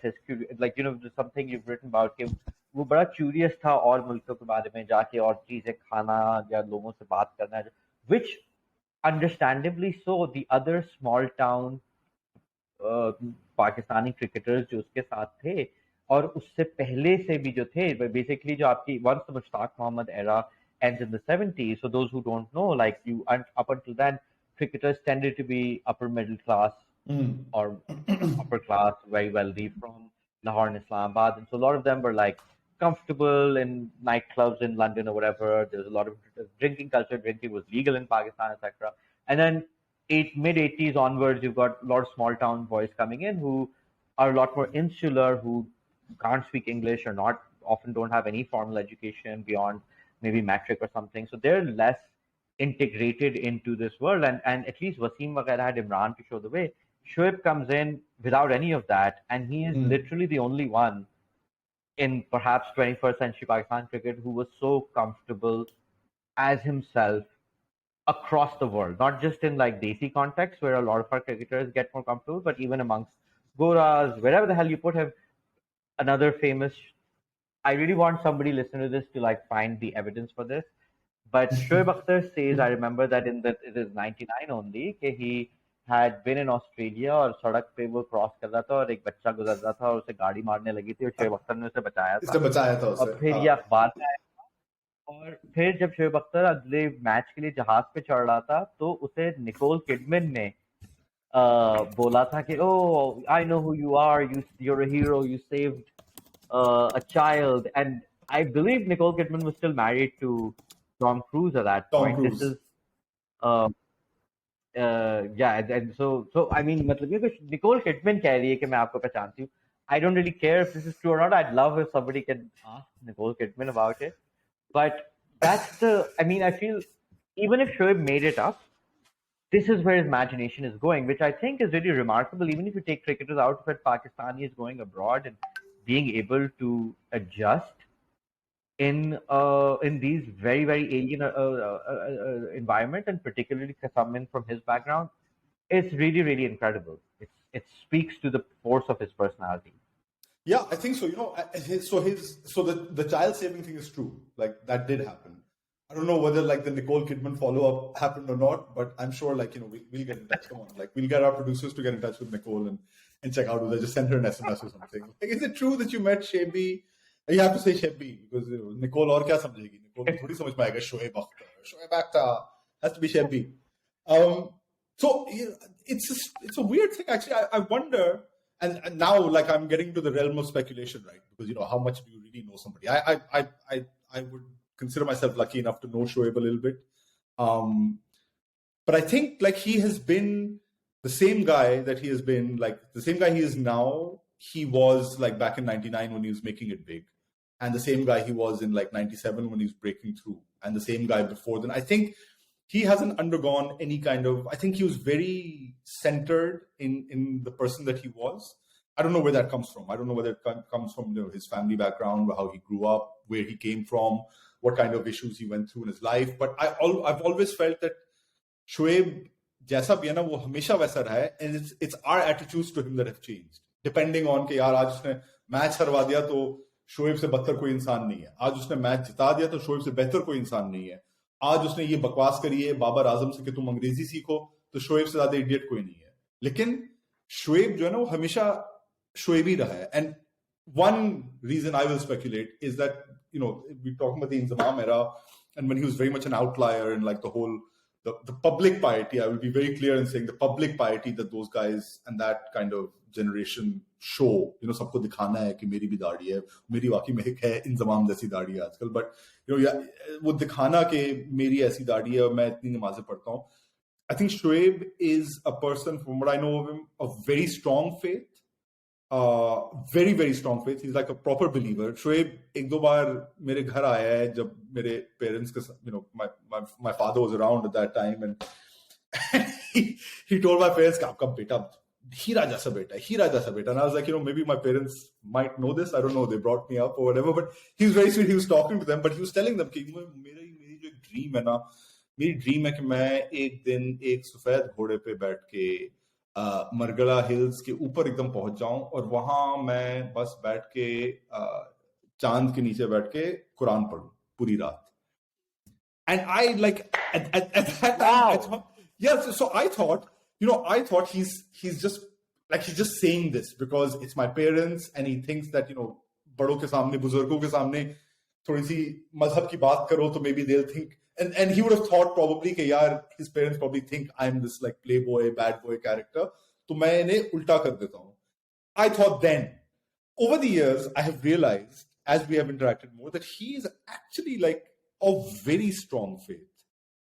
like you know, something you've written about कि वो बड़ा curious था और मुल्कों के बारे में जाके और चीजें खाना या लोगों से बात करना, which understandably so the other small town Pakistani cricketers जो उसके साथ थे और उससे पहले से भी जो थे बेसिकली जो आपकी once the Mushtaq Mohammad era ends in the 70s so those who don't know like you up until then cricketers tended to be upper middle class or upper class, very wealthy from Lahore and Islamabad. And so a lot of them were like comfortable in nightclubs in London or whatever. There was a lot of drinking culture. Drinking was legal in Pakistan, etc. And then mid 80s onwards, you've got a lot of small town boys coming in who are a lot more insular, who can't speak English or not often don't have any formal education beyond maybe metric or something. So they're less integrated into this world. And at least Wasim Waghaira had Imran to show the way. Shoaib comes in without any of that, and he is literally the only one in perhaps 21st century Pakistan cricket who was so comfortable as himself across the world, not just in like Desi context where a lot of our cricketers get more comfortable, but even amongst Goras, wherever the hell you put him. Another famous, I really want somebody listening to this to like find the evidence for this. But Shoaib Akhtar says, I remember that it is 99 only, कि he had been in Australia और सड़क पे वो cross कर रहा था और एक बच्चा गुजर रहा था और उसे गाड़ी मारने लगी थी और शोएब अख्तर ने उसे बचाया था और फिर ये अखबार में आया और फिर जब शोएब अख्तर अगले मैच के लिए जहाज पे चढ़ रहा था तो उसे निकोल किडमैन ने बोला था कि oh I know who you are, you're a hero, you saved a child. And I believe Nicole Kidman was still married to Tom Cruise at that point. This is yeah, and so I mean, मतलब ये कुछ Nicole Kidman कह रही है कि मैं आपको पहचानती हूँ. I don't really care if this is true or not. I'd love if somebody can ask Nicole Kidman about it. But that's the, I mean, I feel even if Shoaib made it up, this is where his imagination is going, which I think is really remarkable. Even if you take cricketers out of it, Pakistani is going abroad and being able to adjust in these very very alien environment, and particularly someone from his background, it's really really incredible. It speaks to the force of his personality. Yeah, I think so. The child saving thing is true. Like that did happen. I don't know whether like the Nicole Kidman follow up happened or not, but I'm sure like we'll get in touch. Come on, like we'll get our producers to get in touch with Nicole and check out. Just send her an SMS or something. Like, is it true that you met Shaibi? You have to say Shaibi because Nicole और क्या समझेगी? Nicole थोड़ी समझ पाएगा Shoaib Akhtar. Shoaib Akhtar has to be Shaibi. So it's a weird thing actually. I wonder. And now, like, I'm getting to the realm of speculation, right? Because how much do you really know somebody? I would consider myself lucky enough to know Shoaib a little bit, but I think like he has been the same guy that he has been, like the same guy he is now. He was like back in '99 when he was making it big, and the same guy he was in like '97 when he was breaking through, and the same guy before then. I think he hasn't undergone any kind of, I think he was very centered in the person that he was. I don't know where that comes from. I don't know whether it comes from his family background, how he grew up, where he came from, what kind of issues he went through in his life. But I've always felt that Shoaib, jaisa bhi hai na, wo hamesha waisa raha hai, and it's our attitudes to him that have changed. Depending on कि यार आज उसने match हरवा दिया तो शोएब से बदतर कोई इंसान नहीं है, आज उसने मैच जिता दिया तो शोएब से बेहतर कोई इंसान नहीं है, आज उसने ये बकवास करी है बाबर आजम से कि तुम अंग्रेजी सीखो तो शोएब से ज्यादा इडियट कोई नहीं है. लेकिन शोएब जो है ना वो हमेशा शोएब ही रहा है. And one reason I will speculate is that we're talking about the Inzamam era, and when he was very much an outlier and like the whole the public piety, I will be very clear in saying the public piety that those guys and that kind of generation show, सबको दिखाना है कि मेरी भी दाढ़ी है, मेरी वाकई में एक है इंजमाम जैसी दाढ़ी है आजकल, but वो दिखाना कि मेरी ऐसी दाढ़ी है और मैं इतनी नमाजें पढ़ता हूँ. I think Shoaib is a person, from what I know of him, of very strong faith. Very, very strong faith. He's like a proper believer. Shoaib एक दो बार मेरे घर आया है जब मेरे parents my father was around at that time, and he told my parents कि आपका बेटा हीरा जैसा बेटा है, हीरा जैसा बेटा. And I was like, maybe my parents might know this. I don't know. They brought me up or whatever. But he was very sweet. He was talking to them, but he was telling them कि मेरी जो dream है ना, मेरी dream है कि मैं एक दिन एक सफेद घोड़े पे बैठ के मरगला हिल्स के ऊपर एकदम पहुंच जाऊं और वहां मैं बस बैठ के चांद के नीचे बैठ के कुरान पढ़ूं पूरी रात. And I like at that time, I thought he's just saying this because it's my parents and he thinks that बड़ों के सामने बुजुर्गों के सामने थोड़ी सी मजहब की बात करो तो maybe they'll think. And he would have thought probably कि यार his parents probably think I'm this like playboy, bad boy character. तो मैं इन्हें उल्टा कर देता हूँ. I thought then. Over the years, I have realized as we have interacted more that he is actually like of very strong faith.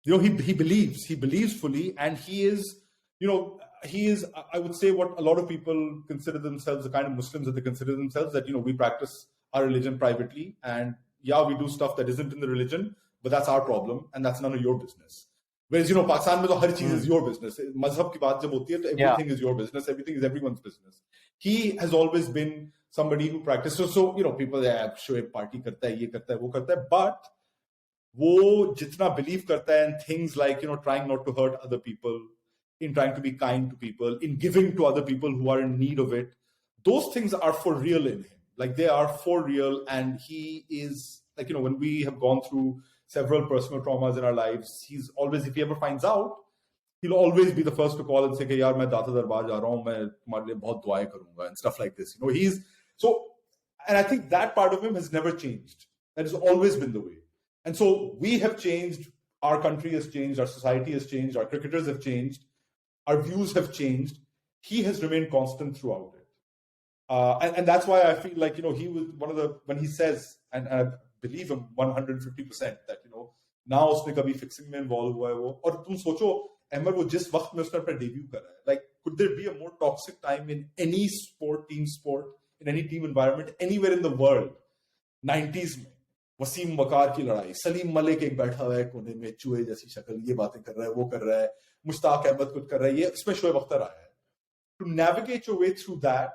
He believes fully, and he is, I would say what a lot of people consider themselves, the kind of Muslims that they consider themselves, that we practice our religion privately, and we do stuff that isn't in the religion. But that's our problem, and that's none of your business. Whereas, Pakistan mein to har cheez is your business. Mazhab ki baat jab hoti hai, to everything is your business. Everything is everyone's business. He has always been somebody who practices. So, people say, Shoaib party karta hai, ye karta hai, wo karta hai. But wo jitna believe karta hai in things like, trying not to hurt other people, in trying to be kind to people, in giving to other people who are in need of it. Those things are for real in him. Like, they are for real, and he is, like, when we have gone through several personal traumas in our lives, he's always, if he ever finds out, he'll always be the first to call and say, yaar, main Data Darbar ja raha hu, main tumhare liye bahut duaएं karunga, and stuff like this. He's so, and I think that part of him has never changed. That has always been the way. And so we have changed, our country has changed, our society has changed, our cricketers have changed, our views have changed. He has remained constant throughout it. And that's why I feel like, he was one of the, when he says, and I believe him 150% that, now उसने कभी fixing में involve हुआ है वो. और तुम सोचो, अहमद, वो जिस वक्त में उसने अपना debut करा है, like, could there be a more toxic time in any sport, team sport, in any team environment, anywhere in the world? 90s में, वसीम वकार की लड़ाई, सलीम मलिक एक बैठा हुआ है कोने में, चूहे जैसी शक्ल, ये बातें कर रहा है, वो कर रहा है, मुश्ताक अहमद कुछ कर रहा है, ये इसमें शोएब अख्तर आया है. To navigate your way through that,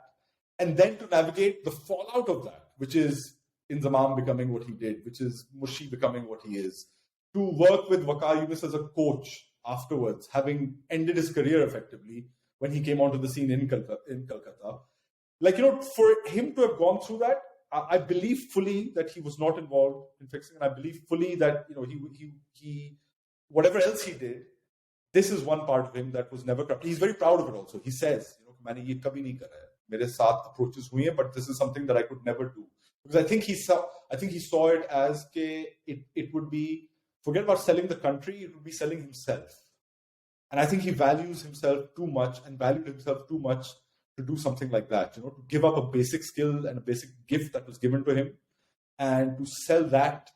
and then to navigate the fallout of that, which is Inzamam becoming what he did, which is Mushi becoming what he is, to work with Waqar Younis as a coach afterwards, having ended his career effectively when he came onto the scene in Kolkata. like, you know, for him to have gone through that, I believe fully that he was not involved in fixing, and I believe fully that, you know, he whatever else he did, this is one part of him that was never corrupt. He's very proud of it also. He says, you know, मैंने ये कभी नहीं करा है. मेरे साथ approaches हुई हैं, but this is something that I could never do. Because I think he saw it as it would be, forget about selling the country, it would be selling himself. And I think he values himself too much and valued himself too much to do something like that, you know, to give up a basic skill and a basic gift that was given to him and to sell that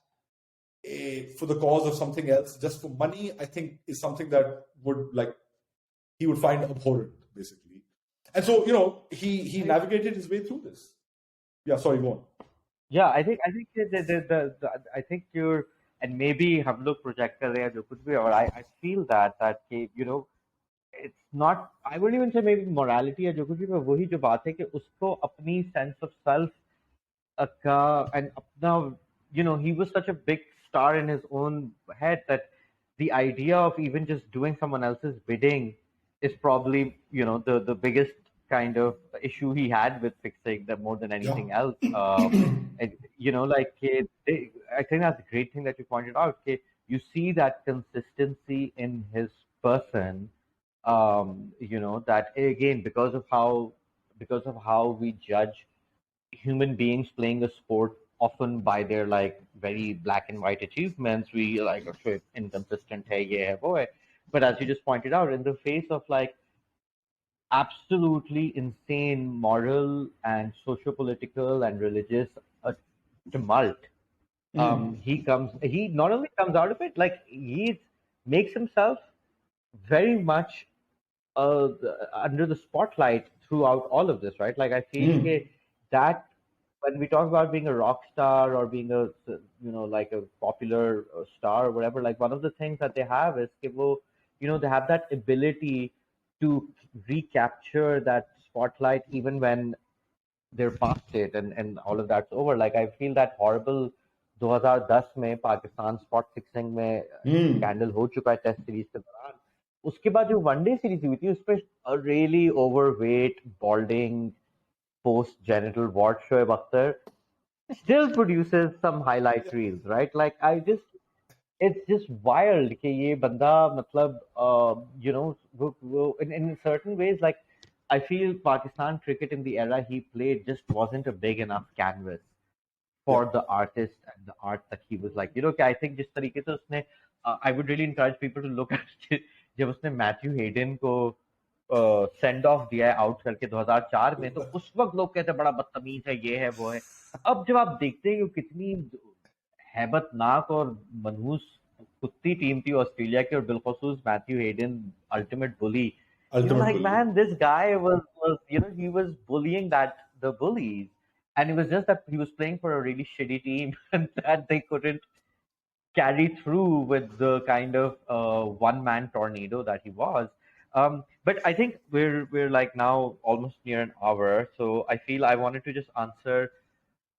for the cause of something else, just for money, I think is something that he would find abhorrent, basically. And so, you know, he navigated his way through this. Yeah, sorry, go on. Yeah, I think I think you're, and maybe हम लोग project कर रहे हैं जो कुछ भी, और I feel that you know, it's not, I wouldn't even say maybe morality या जो कुछ भी, पर वही जो बात है कि उसको अपनी sense of self का and अपना, you know, he was such a big star in his own head that the idea of even just doing someone else's bidding is probably, you know, the biggest kind of issue he had with fixing them more than anything else. And, you know, like I think that's a great thing that you pointed out. You see that consistency in his person. You know, that again, because of how we judge human beings playing a sport often by their like very black and white achievements, we like, okay, inconsistent hai, ye hai, wo hai. But as you just pointed out, in the face of like absolutely insane moral and socio-political and religious tumult, he not only comes out of it, like he makes himself very much under the spotlight throughout all of this, right? Like I feel that when we talk about being a rock star or being a, you know, like a popular star or whatever, like one of the things that they have is कि वो, you know, they have that ability to recapture that spotlight even when they're past it and all of that's over. Like I feel that horrible 2010 में Pakistan spot fixing में scandal हो चुका है test series के दौरान. उसके बाद जो वनडे सीरीज हुई थी उसपे really overweight, balding, post genital wart Shoaib Akhtar still produces some highlight reels, right? Like it's just wild कि ये बंदा मतलब you know, in certain ways, like I feel Pakistan cricket in the era he played just wasn't a big enough canvas for the artist and the art that he was like, you know, I think जिस तरीके से उसने I would really encourage people to look at जब उसने Mathew Hayden को send off दिया है out करके 2004 में, तो उस वक्त लोग कहते बड़ा बदतमीज है, ये है वो है. अब जब आप देखते हैं कि कितनी हैबतनाक और मनहूस कुत्ती टीम थी ऑस्ट्रेलिया की, और बिलखुसूस Matthew Hayden ultimate bully, like man, this guy was you know, he was bullying the bullies, and it was just that he was playing for a really shitty team and that they couldn't carry through with the kind of one-man tornado that he was. But I think we're like now almost near an hour, so I feel I wanted to just answer.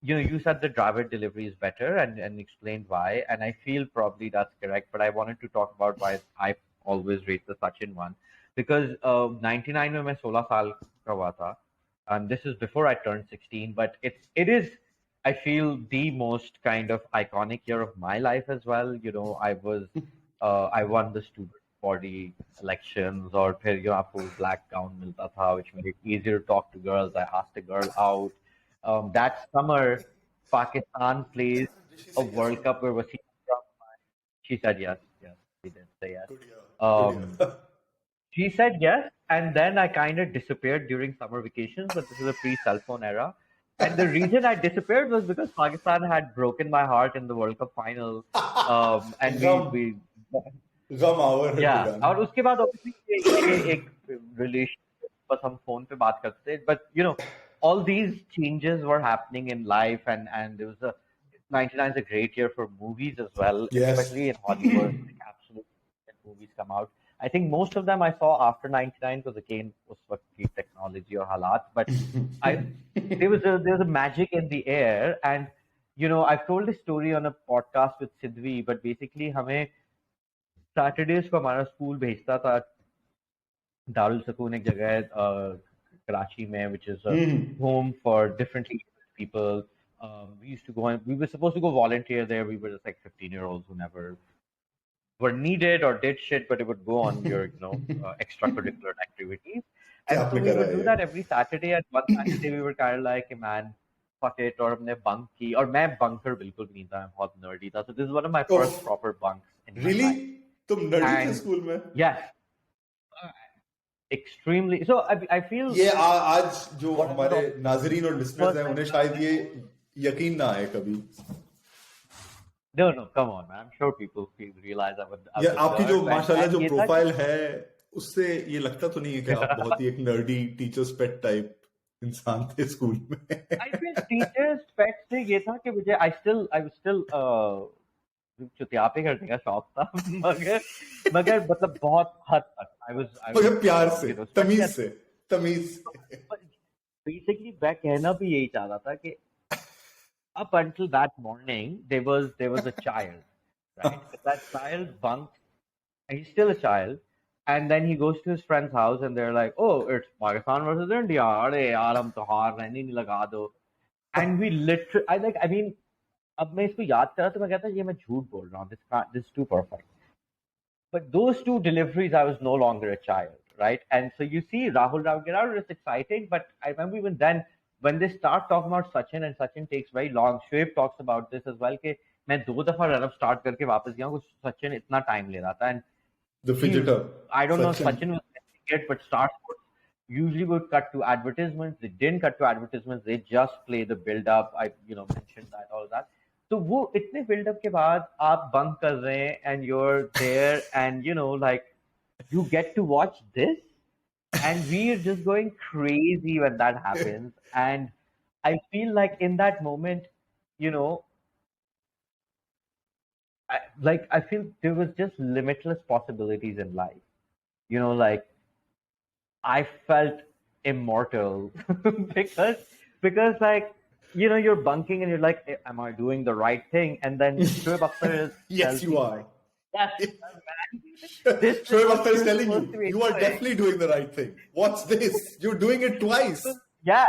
You know, you said the Dravid delivery is better and explained why, and I feel probably that's correct. But I wanted to talk about why I always rate the Sachin one, because 99 में मैं 16 साल का हुआ था, and this is before I turned 16. But it is, I feel, the most kind of iconic year of my life as well. You know, I won the student body elections, और फिर you know आपको black gown मिलता था, which made it easier to talk to girls. I asked a girl out. That summer, Pakistan plays a World Cup where Wasim Akram, she said yes, she did say yes. She said yes, and then I kind of disappeared during summer vacations, but this is a pre-cell phone era. And the reason I disappeared was because Pakistan had broken my heart in the World Cup final. And we yeah, और उसके बाद obviously एक relationship बस हम phone पे बात करते थे, but you know, all these changes were happening in life, and it was 99 is a great year for movies as well, especially in Hollywood. Like, absolutely, movies come out. I think most of them I saw after 99 because again उस वक्त की technology or halat, but there was a magic in the air. And you know, I've told this story on a podcast with Sidvi, but basically हमें Saturdays को हमारा school भेजता था दारुल सकून एक जगह है Karachi mein, which is a home for differently abled people. We used to go and we were supposed to go volunteer there. We were just like 15-year-olds who never were needed or did shit, but it would go on your, extracurricular activities. क्या And so आपने we करा would है do ये? that every Saturday. And one Saturday we were kind of like, hey, man, fuck it, और हमने bunk की. और मैं bunker बिल्कुल भी नहीं था, मैं बहुत nerdy था. So this is one of my first proper bunks in my Really? life. तुम नर्डी थे And स्कूल में? yes, extremely. So I feel ये आज जो हमारे नाजरीन और लिसनर्स हैं उन्हें शायद ये यकीन ना आए कभी. no, come on, man. I'm sure people realize I would. ये आपकी जो माशाल्लाह जो ये था प्रोफाइल है उससे ये लगता तो नहीं है कि आप बहुत ही एक नर्डी टीचर्स पेट टाइप इंसान थे स्कूल में. I feel teachers pet से ये था कि मुझे I was still चुतियापे करने का शौक था मगर मतलब बहुत हद तक I was मगर प्यार से तमीज से basically मैं कहना भी यही चाह रहा था कि up until that morning there was a child, right? That child bunked, and he's still a child, and then he goes to his friend's house and they're like, oh, it's Pakistan versus India, अरे यार हम तो हार रहे नहीं लगा दो. And we literally I mean अब मैं इसको याद कर रहा तो मैं कहता ये मैं झूठ बोल रहा हूँ, this is too perfect. But those two deliveries I was no longer a child, right? And so you see Rahul get out, it's exciting, but I remember even then when they start talking about Sachin, and Sachin takes very long. Shoaib talks about this as well कि मैं 2 दफा run-up start करके वापस गया हूँ, Sachin इतना time ले रहा था. And the fidgeter, I don't know if Sachin was missing it, but Star Sports usually would cut to advertisements. They didn't cut to advertisements. They just play the build-up. I mentioned that, all that. तो वो इतने build-up के बाद आप bunk कर रहे हैं and you're there and you get to watch this. And we're just going crazy when that happens. And I feel like in that moment, I feel there was just limitless possibilities in life. I felt immortal because you're bunking and you're like, am I doing the right thing? And then Shoaib Akhtar is yes, you are. Yes, Shoaib Akhtar is telling you are definitely doing the right thing. What's this? You're doing it twice. Yeah.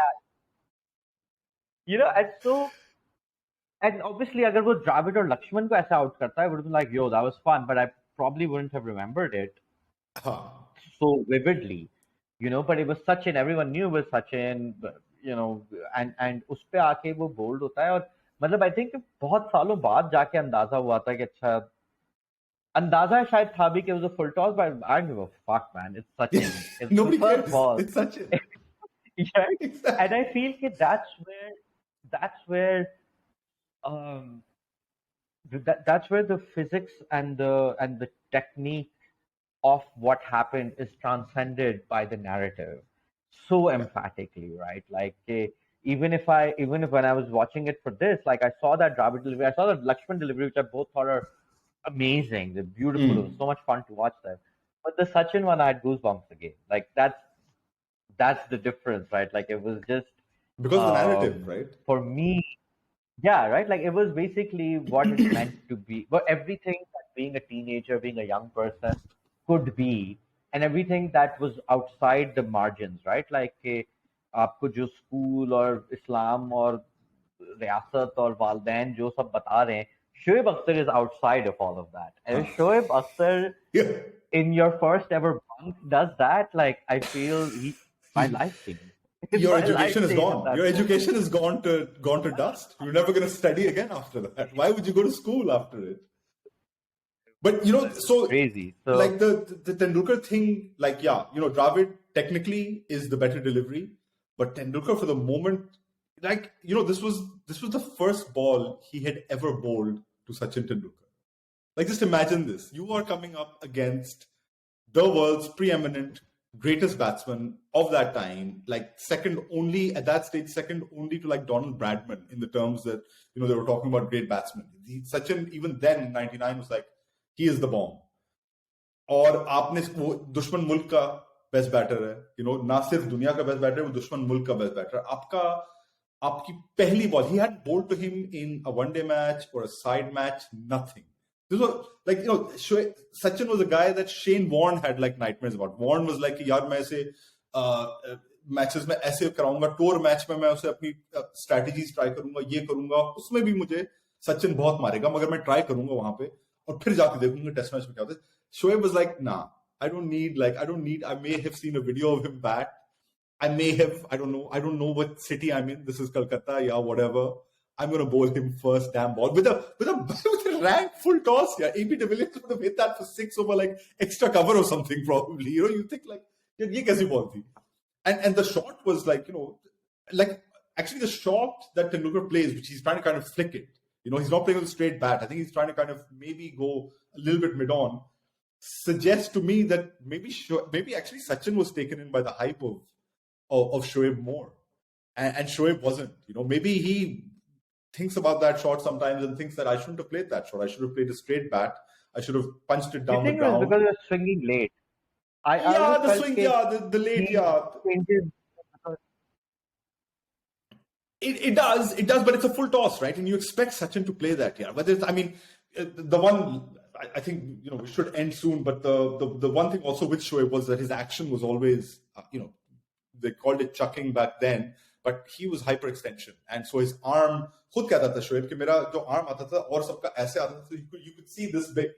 And obviously, अगर वो Dravid or Lakshman को ऐसा out करता, I would have been like, yo, that was fun, but I probably wouldn't have remembered it so vividly, but it was Sachin, everyone knew it was Sachin, and उस पे आके वो bold होता है और मतलब I think बहुत सालों बाद जाके अंदाजा हुआ था कि अच्छा अंदाजा शायद था भी कि it was a full toss, but I don't give a fuck, man. It's Sachin. It's nobody the first cares. ball. It's Sachin. Yeah, exactly. And I feel that that's where the physics and the technique of what happened is transcended by the narrative so emphatically, right? Like even if when I was watching it for this, like I saw that Dravid delivery, I saw that Lakshman delivery, which I both thought are amazing, they're beautiful. It was so much fun to watch them. But the Sachin one, I had goosebumps again. Like that's the difference, right? Like it was just because the narrative, right? For me, yeah, right. Like it was basically what it meant to be, but everything that being a teenager, being a young person could be, and everything that was outside the margins, right? Like आपको जो school और इस्लाम और रियासत और वालदैन जो सब बता रहे हैं, Shoaib Akhtar is outside of all of that. And if Shoaib Akhtar in your first ever bunk does that, like I feel my life changed. Your education is gone. Your education is gone to dust. You're never going to study again after that. Why would you go to school after it? But so crazy. So, like the Tendulkar thing, like Dravid technically is the better delivery, but Tendulkar for the moment, like this was the first ball he had ever bowled to Sachin Tendulkar. Like just imagine this: you are coming up against the world's preeminent greatest batsman of that time, like second only at that stage, second only to like Donald Bradman in the terms that they were talking about great batsmen. Sachin even then in '99 was like, he is the bomb. और आपने वो दुश्मन मुल्क का best batter है, ना सिर्फ दुनिया का बेस्ट बैटर है, वो दुश्मन मुल्क का बेस्ट बैटर है. आपकी पहली ball, he had bowled to him in a one-day match or a side match, nothing. This was like, Sachin was a guy that Shane Warne had like nightmares about. Warne was like, yaar main se matches में ऐसे कराऊंगा, tour match में मैं उसे अपनी strategies try करूंगा, ये करूंगा, उसमें भी मुझे सचिन बहुत मारेगा, मगर मैं ट्राई करूंगा वहां पे और फिर जाके देखूंगा टेस्ट मैच में क्या होता है. Shoaib was like, nah, I don't need, I may have seen a video of him bat. I may have, I don't know what city I'm in. This is Kolkata, yeah, whatever. I'm going to bowl him first damn ball with a rank full toss. Yeah, AB de Villiers would have hit that for 6 over like extra cover or something probably. You know, you think like, ye kaisi ball thi? And the shot was like, you know, like actually the shot that Tendulkar plays, which he's trying to kind of flick it. You know, he's not playing with a straight bat. I think he's trying to kind of maybe go a little bit mid-on. Suggests to me that maybe actually Sachin was taken in by the hype of Shoaib more. And Shoaib wasn't. You know, maybe he thinks about that shot sometimes and thinks that I shouldn't have played that shot. I should have played a straight bat. I should have punched it down the ground. You think it was because you're swinging late? The swing, the late, It does, but it's a full toss, right? And you expect Sachin to play that, yeah. Whether it's, I mean, the one, I think, you know, we should end soon, but the one thing also with Shoaib was that his action was always, you know, they called it chucking back then, but he was hyperextension. And so his arm, खुद कहता था Shoaib कि मेरा जो arm आता था और सबका ऐसे आता था, so you could see this big.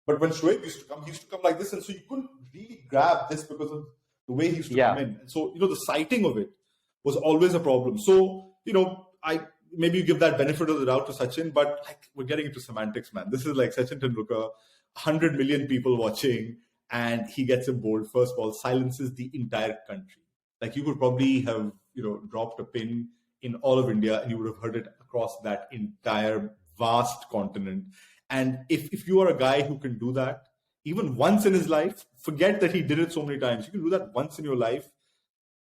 But when Shoaib used to come like this, and so you couldn't really grab this because of the way he used to come in. And so, you know, the sighting of it was always a problem. So, you know, maybe you give that benefit of the doubt to Sachin, but like we're getting into semantics, man. This is like Sachin Tendulkar, 100 million people watching, and he gets him bowled first ball, silences the entire country. Like you could probably have, you know, dropped a pin in all of India and you would have heard it across that entire vast continent. And if you are a guy who can do that, even once in his life, forget that he did it so many times. You can do that once in your life,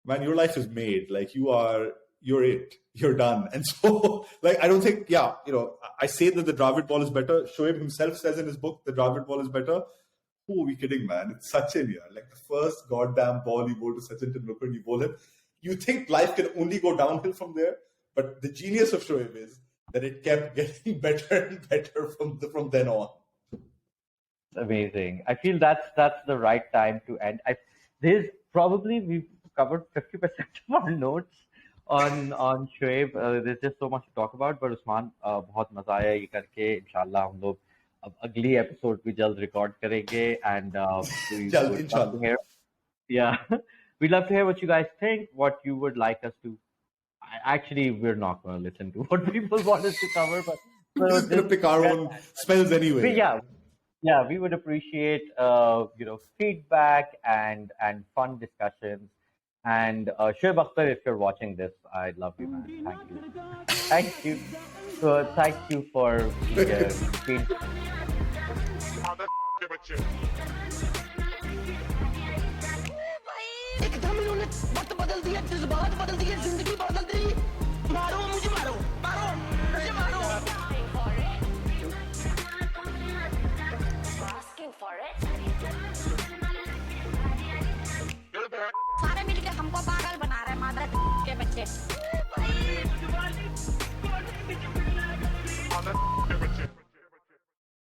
man, your life is made. Like you're done. And so, like, I don't think, you know, I say that the Dravid ball is better. Shoaib himself says in his book, the Dravid ball is better. Who are we kidding, man? It's Sachin here. Like the first goddamn ball you bowl to Sachin Tendulkar and you bowl him. You think life can only go downhill from there, but the genius of Shoaib is that it kept getting better and better from then on. It's amazing. I feel that's the right time to end. We've covered 50% of our notes on Shoaib. There's just so much to talk about. But Usman, बहुत मजा आया ये करके. इंशाल्लाह हम लोग अब अगली एपिसोड भी जल्द रिकॉर्ड करेंगे and inshallah. Yeah, we'd love to hear what you guys think, what you would like us to. Actually, we're not going to listen to what people want us to cover, but we're just going to pick our own spells anyway. Yeah, we would appreciate you know, feedback and fun discussions. And Shoaib Akhtar, if you're watching this, I love you, man. Thank you. So thank you for being. एकदम इन्होंने वक्त बदल दिया, जज्बात बदल दिए, जिंदगी बदल दी. मारो मुझे, मारो मुझे, मारो. Asking for it.